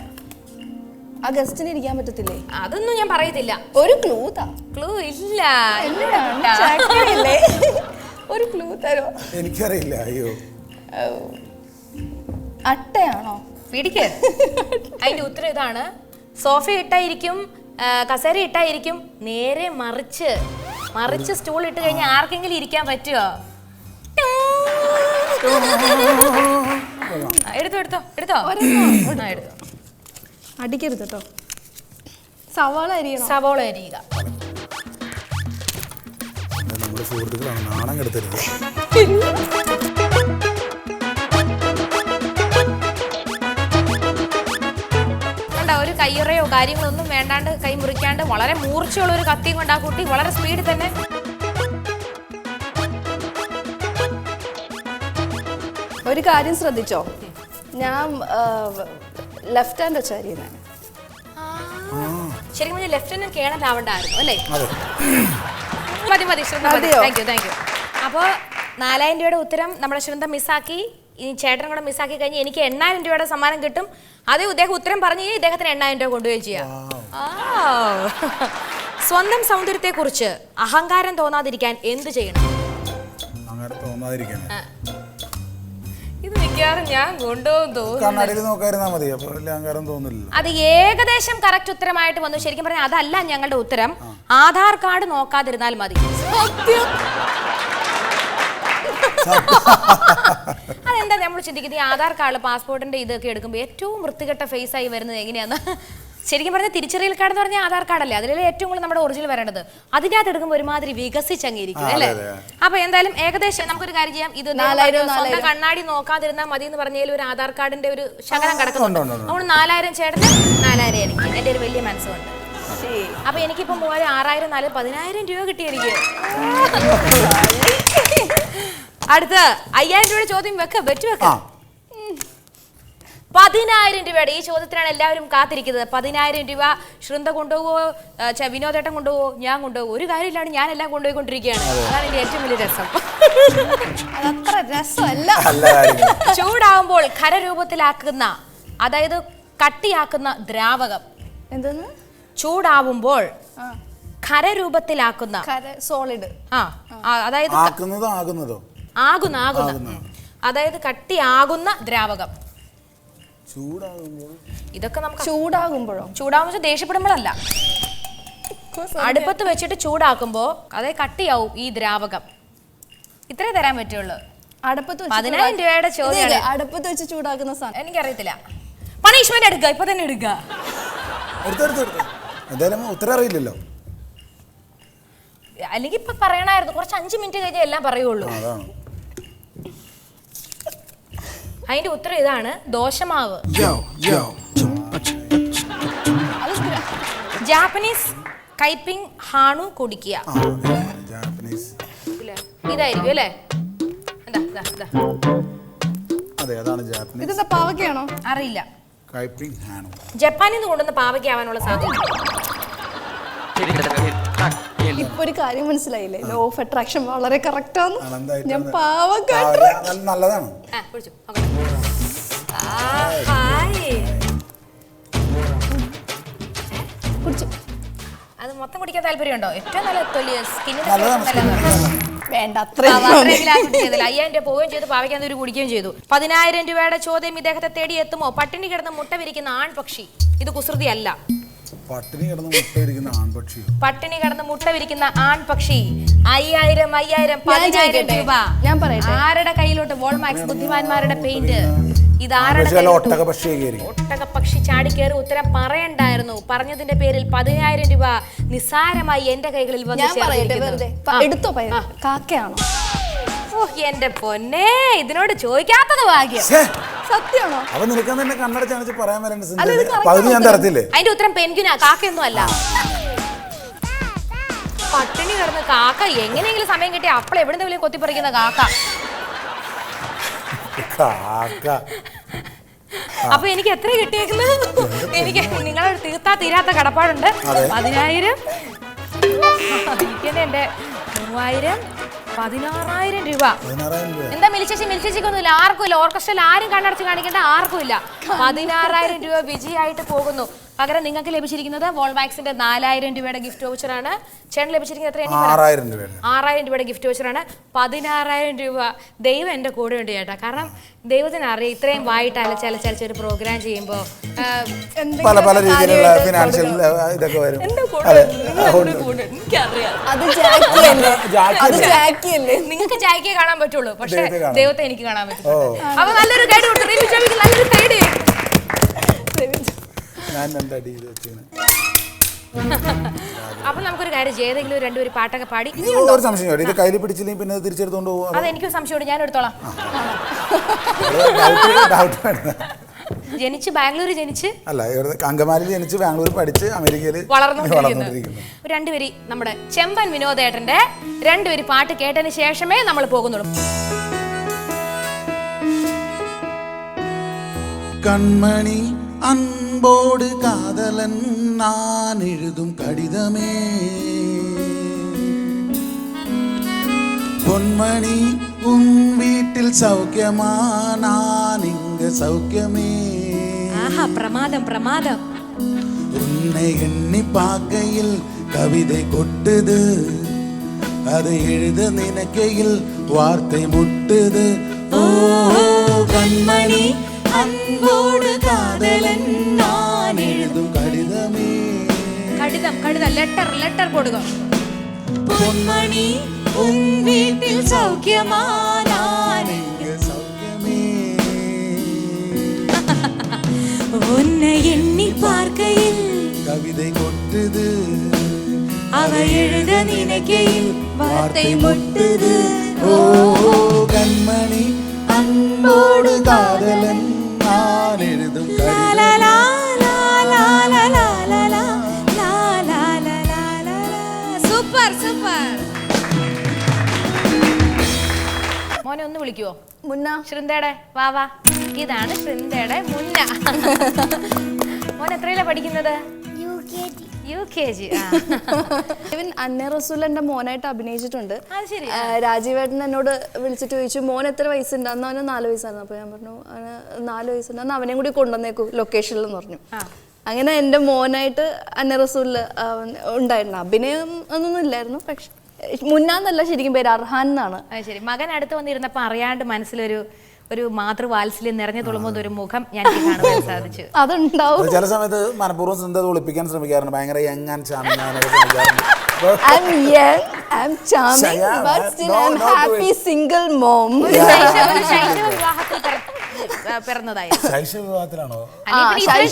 ആ ഗസ്റ്റിന് ഇരിക്കാൻ പറ്റത്തില്ലേ? അതൊന്നും ഞാൻ പറയത്തില്ല. ഒരു ക്ലൂ താ. ക്ലൂ ഇല്ല. ഒരു ക്ലൂ തരോ? എനിക്കറിയില്ല. അയ്യോ, അട്ടയാണോ? പിടിക്ക്. അതിന്റെ ഉത്തരം ഇതാണ്. സോഫ ഇട്ടായിരിക്കും, കസേര ഇട്ടായിരിക്കും, നേരെ മറിച്ച് സ്റ്റൂൾ ഇട്ട് കഴിഞ്ഞാൽ ആർക്കെങ്കിലും ഇരിക്കാൻ പറ്റുമോ? എടുത്തോ. അടിക്കരുത് കേട്ടോ. സവാള അരിയുക. നമ്മുടെ സുഹൃത്തുക്കളാണ്, നാണം കെടുത്തരുത്. ഒരു കയ്യുറയോ കാര്യങ്ങളൊന്നും വേണ്ടാണ്ട്, കൈ മുറിക്കാണ്ട്, വളരെ മൂർച്ചയുള്ള ഒരു കത്തിയും കൊണ്ട് ആ കുട്ടി വളരെ സ്പീഡിൽ തന്നെ. ഒരു കാര്യം ശ്രദ്ധിച്ചോ, ഞാൻ ലെഫ്റ്റ് ഹാൻഡ് വെച്ചാ അരിയുന്നത്. ശരിക്കും ലെഫ്റ്റനന്റ് കേണലാവണ്ടായിരുന്നു അല്ലേ? മതി. Thank you. അപ്പോൾ 4000 രൂപയുടെ ഉത്തരം നമ്മുടെ ശൃംദം മിസ്സാക്കി. ഈ ചേട്ടനും കൂടെ മിസ്സാക്കി കഴിഞ്ഞ് എനിക്ക് 8000 രൂപയുടെ സമ്മാനം കിട്ടും. അതേ ഇദ്ദേഹം ഉത്തരം പറഞ്ഞു ഇദ്ദേഹത്തിന് 8000 രൂപ കൊണ്ടുപോയി ചെയ്യാം. സ്വന്തം സൗന്ദര്യത്തെ കുറിച്ച് അഹങ്കാരം തോന്നാതിരിക്കാൻ എന്ത് ചെയ്യണം? ഇത് മിക്കവാറും ഞാൻ കൊണ്ടുപോകും തോന്നുന്നു. അത് ഏകദേശം കറക്റ്റ് ഉത്തരമായിട്ട് വന്നു. ശരിക്കും പറഞ്ഞാൽ അതല്ല ഞങ്ങളുടെ ഉത്തരം. ആധാർ കാർഡ് നോക്കാതിരുന്നാൽ മതി. അതെന്താ നമ്മൾ ചിന്തിക്കുന്നത്? ഈ ആധാർ കാർഡ് പാസ്പോർട്ടിന്റെ ഇതൊക്കെ എടുക്കുമ്പോൾ ഏറ്റവും വൃത്തികെട്ട ഫേസ് ആയി വരുന്നത് എങ്ങനെയാന്ന്? ശരിക്കും പറഞ്ഞാൽ തിരിച്ചറിയൽ കാർഡ് എന്ന് പറഞ്ഞാൽ ആധാർ കാർഡല്ലേ, അതിലെ ഏറ്റവും കൂടുതൽ നമ്മുടെ ഒറിജിനൽ വരേണ്ടത്. അതിനകത്ത് എടുക്കുമ്പോൾ ഒരുമാതിരി വികസിച്ചങ്ങിയിരിക്കും അല്ലേ? അപ്പൊ എന്തായാലും ഏകദേശം നമുക്കൊരു കാര്യം ചെയ്യാം. ഇത് സ്വന്തം കണ്ണാടി നോക്കാതിരുന്നാൽ മതി എന്ന് പറഞ്ഞാൽ ഒരു ആധാർ കാർഡിന്റെ ഒരു ശകലം കിടക്കുന്നുണ്ട്. അതുകൊണ്ട് 4000 ചേട്ടന് 4000 എനിക്ക്. എന്റെ ഒരു വലിയ മനസ്സുണ്ട്. അപ്പൊ എനിക്കിപ്പോ 3000, 6000, 4000, 10000 രൂപ കിട്ടി എനിക്ക്. അടുത്ത 5000 രൂപയുടെ ചോദ്യം വെച്ച് വെക്കാം. 10000 രൂപയുടെ ഈ ചോദ്യത്തിനാണ് എല്ലാവരും കാത്തിരിക്കുന്നത്. 10000 രൂപ ശൃന്ദ കൊണ്ടുപോവോ, വിനോദേട്ടൻ കൊണ്ടുപോവോ, ഞാൻ കൊണ്ടുപോകും? ഒരു കാര്യമില്ലാണ്, ഞാൻ എല്ലാം കൊണ്ടുപോയിക്കൊണ്ടിരിക്കുകയാണ്. അതാണ് എന്റെ ഏറ്റവും വലിയ രസം. അതത്ര രസമല്ല. ചൂടാവുമ്പോൾ ഖരരൂപത്തിലാക്കുന്ന, അതായത് കട്ടിയാക്കുന്ന ദ്രാവകം എന്തെന്ന്? ചൂടാവുമ്പോൾ ഖരരൂപത്തിലാക്കുന്ന സോളിഡ്. അതായത് അതായത് കട്ടിയാകുന്ന ദ്രാവകം. ഇതൊക്കെ നമുക്ക് ചൂടാകുമ്പോൾ ദേഷ്യപ്പെടുമ്പോഴല്ല, അടുപ്പത്ത് വെച്ചിട്ട് ചൂടാക്കുമ്പോ അതായത് കട്ടിയാവും ഈ ദ്രാവകം. ഇത്രേ തരാൻ പറ്റുള്ളൂ. 10000 രൂപയുടെ ചോദ്യം. അടുപ്പത്ത് വെച്ച് ചൂടാക്കുന്ന സാധനം എനിക്കറിയത്തില്ല. പണിഷ്മെന്റ് എടുക്കുക, ഇപ്പൊ തന്നെ എടുക്കുക. ഉത്തരം അറിയില്ലല്ലോ, അല്ലെങ്കിൽ ഇപ്പൊ പറയണായിരുന്നു. കുറച്ച് 5 മിനിറ്റ് കഴിഞ്ഞാൽ എല്ലാം പറയുള്ളൂ. അതിന്റെ ഉത്തരം ഇതാണ്, ദോശമാവ്. ജാപ്പനീസ് കൈപ്പിംഗ് ഹാണു കുടിക്കുക. ഇതായിരിക്കും അല്ലേ? പാവയ്ക്കാണോ? അറിയില്ല. ജപ്പാനിൽ നിന്ന് കൊണ്ടുവന്ന പാവയ്ക്കാവാനുള്ള സാധ്യത. ഇപ്പൊ ഒരു കാര്യം മനസ്സിലായില്ലേ? ലോ ഓഫ് അട്രാക്ഷൻ വളരെ കറക്റ്റ് ആണ്. ഞാൻ നല്ലതാണ്. അത് മൊത്തം കുടിക്കാൻ താല്പര്യമുണ്ടോ? ഏറ്റവും നല്ല സ്കിന്നിന് വേണ്ട. 5000 രൂപ പോവുകയും ചെയ്തു, പാവയ്ക്കാൻ ഒരു കുടിക്കുകയും ചെയ്തു. 10000 രൂപയുടെ ചോദ്യം ഇദ്ദേഹത്തെ തേടി എത്തുമോ? പട്ടിണി കിടന്ന് മുട്ട വിരിക്കുന്ന ആൺപക്ഷി. ഇത് കുസൃതി അല്ല. പട്ടിണി കിടന്ന് മുട്ട വിരിക്കുന്ന ആൺപക്ഷി. 5000, 10000 രൂപ. ഞാൻ പറയട്ടെ, ആരുടെ കയ്യിലോട്ട്? വോൾമാക്സ് ബുദ്ധിമാന്മാരുടെ പെയിന്റ്. ഒട്ടകപ്പക്ഷി ചാടിക്കേറി ഉത്തരം പറയണ്ടായിരുന്നു. പറഞ്ഞതിന്റെ പേരിൽ 10000 രൂപ നിസ്സാരമായി എന്റെ കൈകളിൽ വന്നു. കാക്കയാണോ? എന്റെ പൊന്നെ, ഇതിനോട് ചോദിക്കാത്തത് ഭാഗ്യം. സത്യമാണോ? അതിന്റെ ഉത്തരം പെൻഗ്വിനാ, കാക്കയൊന്നും അല്ല. പട്ടിണി കിടന്ന് കാക്ക എങ്ങനെയെങ്കിലും സമയം കിട്ടിയ അപ്പോൾ എവിടുന്ന് കൊത്തിപ്പറിക്കുന്ന കാക്ക. അപ്പൊ എനിക്ക് എത്ര കിട്ടിയേക്കുന്നത്? എനിക്ക് നിങ്ങളോട് തീരാത്ത കടപ്പാടുണ്ട്. 10000 എന്റെ 3000, 16000 രൂപ. എന്താ മിൽച്ചേച്ചിക്കൊന്നുമില്ല, ആർക്കും ഇല്ല. ഓർക്കസ്ട്രയിൽ ആരും കണ്ണടച്ച് കാണിക്കേണ്ട, ആർക്കും ഇല്ല. 16000 രൂപ വിജയായിട്ട് പോകുന്നു. പകരം നിങ്ങൾക്ക് ലഭിച്ചിരിക്കുന്നത് വോൾമാക്സിന്റെ 4000 രൂപയുടെ ഗിഫ്റ്റ് വൗച്ചറാണ്. ചേട്ടൻ ലഭിച്ചിരിക്കുന്നത് എത്രയാണ്? 6000 രൂപയുടെ ഗിഫ്റ്റ് വൗച്ചറാണ്. 16000 രൂപ. ദൈവം എന്റെ കൂടെ ഉണ്ട് ചേട്ടാ. കാരണം ദൈവത്തിന് അറിയാം, ഇത്രയും വായിട്ട് അലച്ചലച്ചലച്ച ഒരു പ്രോഗ്രാം ചെയ്യുമ്പോ പല രീതിയിലുള്ള ഫിനാൻഷ്യൽ ഇതൊക്കെ വരും. നിങ്ങൾക്ക് ജാക്കിയെ കാണാൻ പറ്റുള്ളൂ, പക്ഷെ ദൈവത്തെ എനിക്ക് കാണാൻ പറ്റും. അപ്പൊ നല്ലൊരു ഗൈഡ് കൊടുത്തു, നല്ലൊരു ഗൈഡ്. അപ്പൊ നമുക്കൊരു കാര്യം, ഏതെങ്കിലും 2 പാട്ടൊക്കെ പാടി. ഒരു സംശയം, ഇത് കയ്യിൽ പിടിച്ചില്ലെങ്കിൽ പിന്നെ തിരിച്ചെടുത്തോണ്ട് പോകും. അത് എനിക്കൊരു സംശയമുണ്ട്, ഞാൻ എടുത്തോളാം. ജനിച്ച് ബാംഗ്ലൂർ അല്ല, അങ്കമാലിയിൽ ജനിച്ച് ബാംഗ്ലൂർ പഠിച്ച് അമേരിക്കയിൽ വളർന്നുകൊണ്ടിരിക്കുന്നു. 2 വരി നമ്മുടെ ചെമ്പൻ വിനോദേട്ടന്റെ 2 വരി പാട്ട് കേട്ടതിന് ശേഷമേ നമ്മൾ പോകുന്നുള്ളൂ. കൺമണി அன்போடு காதலன் நான் எழுதும் கடிதமே, பொன்மணி உன் வீட்டில் சௌக்கியமா நான் இங்க சௌக்கியமே ஆஹா பிரமாதம் பிரமாதம் உன்னை எண்ணி பார்க்கையில் கவிதை கொட்டுது அதை எழுத நினைக்கையில் வார்த்தை முட்டுது ஓ கண்மணி அன்போடு காதலன் நான் எழுதும் கடிதமே கடிதம் கடிதம் லெட்டர் லெட்டர் போடுங்க பொன்மணி உன் வீட்டில் சௌக்கியமா நான் இங்க சௌக்கியமே உன்னை எண்ணி பார்க்கையில் கவிதை கொட்டுது அவ எழுத நினைக்கையில் வார்த்தை முட்டுது ஓ கண்மணி அன்போடு காதலன் நான் எழுதும் கடிதம் സൂപ്പർ സൂപ്പർ മോനെ ഒന്ന് വിളിക്കുവോ മുന്ന ശൃന്ദയുടെ വാ വാ ഇതാണ് ശൃന്ദയുടെ മുന്ന മോൻ എത്രയിലാ പഠിക്കുന്നത് UKG ഇവൻ അന്ന റസൂൽ എൻ്റെ മോനായിട്ട് അഭിനയിച്ചിട്ടുണ്ട്. അത് ശരി. രാജീവേട്ടൻ എന്നോട് വിളിച്ചിട്ട് ചോദിച്ചു മോൻ എത്ര വയസ്സുണ്ട്? അന്ന് അവന് 4 വയസ്സായിരുന്നു. അപ്പോൾ ഞാൻ പറഞ്ഞു അവന് 4 വയസ്സുണ്ട്, അന്ന് അവനെയും കൂടി കൊണ്ടുവന്നേക്കൂ ലൊക്കേഷനിൽ എന്ന് പറഞ്ഞു. അങ്ങനെ എൻ്റെ മോനായിട്ട് അന്ന റസൂലിൽ ഉണ്ടായിരുന്നു. അഭിനയം ഒന്നും ഇല്ലായിരുന്നു, പക്ഷെ മുന്നാന്നല്ല ശരിക്കും പേര് അർഹാൻ എന്നാണ്. ശരി. മകൻ അടുത്ത് വന്നിരുന്നപ്പോൾ അറിയാണ്ട് മനസ്സിലൊരു മാതൃവാത്സല്യം നിറഞ്ഞു തുളുമ്പുന്ന ഒരു മുഖം ഞാൻ കാണാൻ സാധിച്ചു. അതുണ്ടാവും. ചില സമയത്ത് മനഃപൂർവ്വം ചിന്ത ഒളിപ്പിക്കാൻ ശ്രമിക്കാറുണ്ട്. ഭയങ്കര young and charming I'm young, I'm charming, but still I'm happy single mom. ശൈശവ വിവാഹത്തിൽ പിറന്നതായി. ശൈശവ വിവാഹത്തിലാണോ?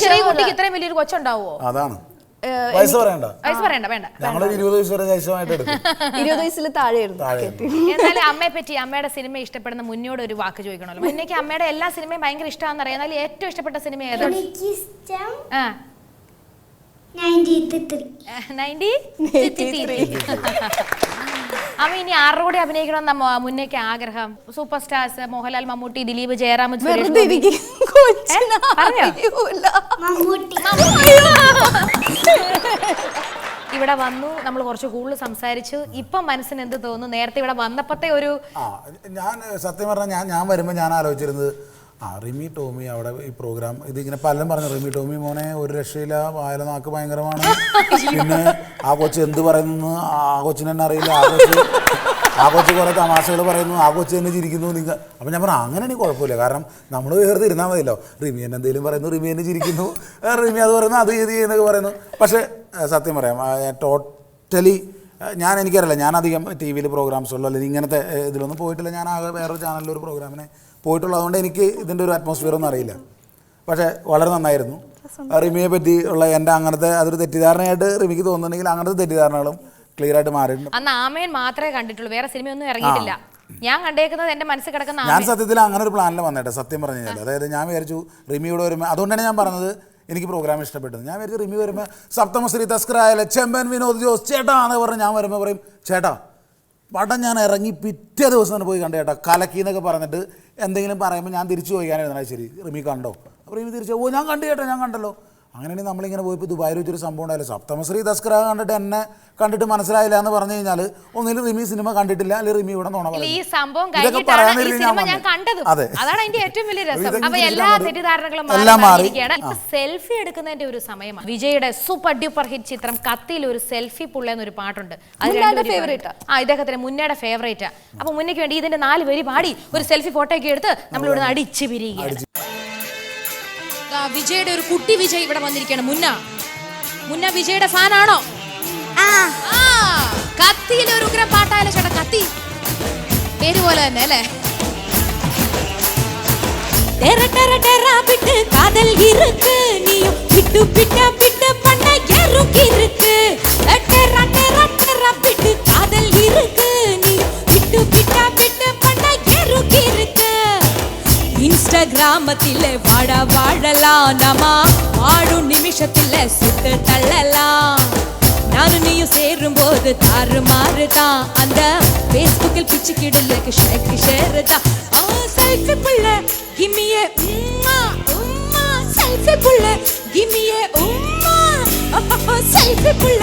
ചെറിയ കുട്ടിക്ക് ഇത്രയും വലിയൊരു കൊച്ചുണ്ടാവോ? അതാണ്. വയസ്സ് പറയണ്ട, വയസ്സ് പറയണ്ട, വേണ്ട. ഞങ്ങള് 20 വയസ്സ് വരെ ശൈശവമായിട്ട് എടുക്കും. 20 വയസ്സിൽ താഴെയായിരുന്നു. എന്നാലും അമ്മയെ പറ്റി, അമ്മയുടെ സിനിമ ഇഷ്ടപ്പെടുന്ന മുന്നോട് ഒരു വാക്ക് ചോദിക്കണമല്ലോ. മുന്നേക്ക് അമ്മയുടെ എല്ലാ സിനിമയും ഭയങ്കര ഇഷ്ടമാണെന്ന് അറിയാം. എന്നാലും ഏറ്റവും ഇഷ്ടപ്പെട്ട സിനിമ ഏതാണ്? അമ്മ ഇനി ആരുടെ കൂടെ അഭിനയിക്കണം മുന്നേക്ക് ആഗ്രഹം? സൂപ്പർ സ്റ്റാർസ് മോഹൻലാൽ, മമ്മൂട്ടി, ദിലീപ്, ജയറാം, ഇവിടെ വന്നു, നമ്മൾ കുറച്ച് കൂടുതൽ സംസാരിച്ചു. ഇപ്പം മനസ്സിന് എന്ത് തോന്നുന്നു? നേരത്തെ ഇവിടെ വന്നപ്പോഴത്തെ ഒരു ഞാൻ സത്യം പറഞ്ഞാൽ ഞാൻ വരുമ്പോൾ ഞാൻ ആലോചിച്ചിരുന്നത് റിമി ടോമി അവിടെ ഈ പ്രോഗ്രാം ഇതിങ്ങനെ പലരും പറഞ്ഞു, റിമി ടോമി മോനെ ഒരു രക്ഷയില്ല, വായല നാക്ക് ഭയങ്കരമാണ്, പിന്നെ ആ കൊച്ച് എന്ത് പറയുന്നു ആ കൊച്ചിന് തന്നെ അറിയില്ല, ആ കൊച്ച് കുറേ തമാശകൾ പറയുന്നു, ആ കൊച്ച് തന്നെ ചിരിക്കുന്നു. നിങ്ങൾ അപ്പം ഞാൻ പറഞ്ഞു അങ്ങനെയാണെങ്കിൽ കുഴപ്പമില്ല, കാരണം നമ്മൾ വേറെ ഇരുന്നാൽ മതിയല്ലോ. റിമി എന്നെ എന്തെങ്കിലും പറയുന്നു, റിമി എന്നെ ചിരിക്കുന്നു, റിമി അത് പറയുന്നു, അത് ഇത് എന്നൊക്കെ പറയുന്നു. പക്ഷേ സത്യം പറയാം, ടോട്ടലി എനിക്കറിയില്ല, ഞാനധികം ടി വിയിൽ പ്രോഗ്രാംസുള്ളൂ അല്ലെങ്കിൽ ഇങ്ങനത്തെ ഇതിലൊന്നും പോയിട്ടില്ല. ഞാൻ ആകെ വേറൊരു ചാനലിലൊരു പ്രോഗ്രാമിന് പോയിട്ടുള്ളത്, അതുകൊണ്ട് എനിക്ക് ഇതിൻ്റെ ഒരു അറ്റ്മോസ്ഫിയർ ഒന്നും അറിയില്ല. പക്ഷേ വളരെ നന്നായിരുന്നു. റിമിയെ പറ്റി ഉള്ള എൻ്റെ അങ്ങനത്തെ അതൊരു തെറ്റിദ്ധാരണയായിട്ട് റിമിക്ക് തോന്നുന്നുണ്ടെങ്കിൽ അങ്ങനത്തെ തെറ്റിദ്ധാരണകളും ക്ലിയർ ആയിട്ട് മാറിയിട്ടുണ്ട്. അന്ന് ആമേൻ മാത്രമേ കണ്ടിട്ടുള്ളൂ, വേറെ സിനിമയൊന്നും ഇറങ്ങിയിട്ടില്ല. ഞാൻ കണ്ടേക്കുന്നത് എൻ്റെ മനസ്സിൽ കിടക്കുന്ന ഞാൻ സത്യത്തിൽ അങ്ങനെ ഒരു പ്ലാനിൽ വന്നേട്ടെ, സത്യം പറഞ്ഞു കഴിഞ്ഞാൽ. അതായത് ഞാൻ വിചാരിച്ചു റിമിയോട് വരുമ്പോൾ, അതുകൊണ്ടാണ് ഞാൻ പറഞ്ഞത് എനിക്ക് പ്രോഗ്രാം ഇഷ്ടപ്പെട്ടത്. ഞാൻ വിചാരിച്ചു റിമി വരുമ്പോൾ സപ്തമശ്രീ തസ്കറായാലും ചെമ്പൻ വിനോദ് ജോസ് ചേട്ടാ എന്ന് പറഞ്ഞ് ഞാൻ വരുമ്പോൾ പറയും, ചേട്ടാ പടം ഞാൻ ഇറങ്ങി പിറ്റേ ദിവസം തന്നെ പോയി കണ്ടു ചേട്ടാ, കലക്കി എന്നൊക്കെ പറഞ്ഞിട്ട് എന്തെങ്കിലും പറയുമ്പോൾ ഞാൻ തിരിച്ചു ചോദിക്കാനായിരുന്നു, ശരി റിമി കണ്ടോ? അപ്പോൾ റിമി തിരിച്ചു, ഓ ഞാൻ കണ്ടു ചേട്ടാ, ഞാൻ കണ്ടല്ലോ. അങ്ങനെയാണെങ്കിൽ നമ്മളിങ്ങനെ പോയപ്പോൾ ദുബായിൽ വെച്ചൊരു സംഭവം ഉണ്ടായാലും സപ്തമശ്രീ തസ്കറ കണ്ടിട്ട് എന്നെ കണ്ടിട്ട് മനസ്സിലായില്ല എന്ന് പറഞ്ഞു കഴിഞ്ഞാൽ ഒന്നിലും റിമി സിനിമ കണ്ടിട്ടില്ല, അല്ലെങ്കിൽ റിമി ഇവിടെ നോണ ഈ സംഭവം സെൽഫി എടുക്കുന്നതിന്റെ ഒരു സമയമാണ്. വിജയുടെ സൂപ്പർ ഡ്യൂപ്പർ ഹിറ്റ് ചിത്രം കത്തിയിൽ ഒരു സെൽഫി പുള്ള എന്നൊരു പാട്ടുണ്ട്. ഇദ്ദേഹത്തിന് മുന്നയുടെ ഫേവറേറ്റാ. അപ്പൊ മുന്നേക്ക് വേണ്ടി ഇതിന്റെ 4 വരി പാടി ഒരു സെൽഫി ഫോട്ടോ ഒക്കെ എടുത്ത് നമ്മൾ ഇവിടെ അടിച്ചു പിരിയുകയാണ്. വിജയുടെ ഒരു കുട്ടി വിജയ് ഇവിടെ വന്നിരിക്കുകയാണ്. മുന്ന വിജയുടെ ഫാനാണോ? കത്തിയിലെ ഒരു ഉഗ്രം പാട്ടായാലോ ചേട്ടാ, കത്തി പേര് പോലെ തന്നെ അല്ലേ? காதல் இருக்கு நீயோ விட்டு பிட்ட பிட்ட பண்ண எருக்கு இருக்கு டெரா டெரா டெரா பிட்டு காதல் இருக்கு நீயோ விட்டு பிட்ட பிட்ட பண்ண எருக்கு இருக்கு இன்ஸ்டாகிராமத்திலே வாழலாம் நாம வாடும் நிமிஷத்துல சுட்டு தள்ளலாம். நானும் நீயும் சேரும் போது தாறு மாறுதான், அந்த பேஸ்புக்கில் பிச்சு கிடலுக்கு ஷேர் தான். செல்ஃபி புள்ள கிம்மியே உம்மா உம்மா, செல்ஃபி புள்ள கிம்மியே உம்மா, செல்ஃபி புள்ள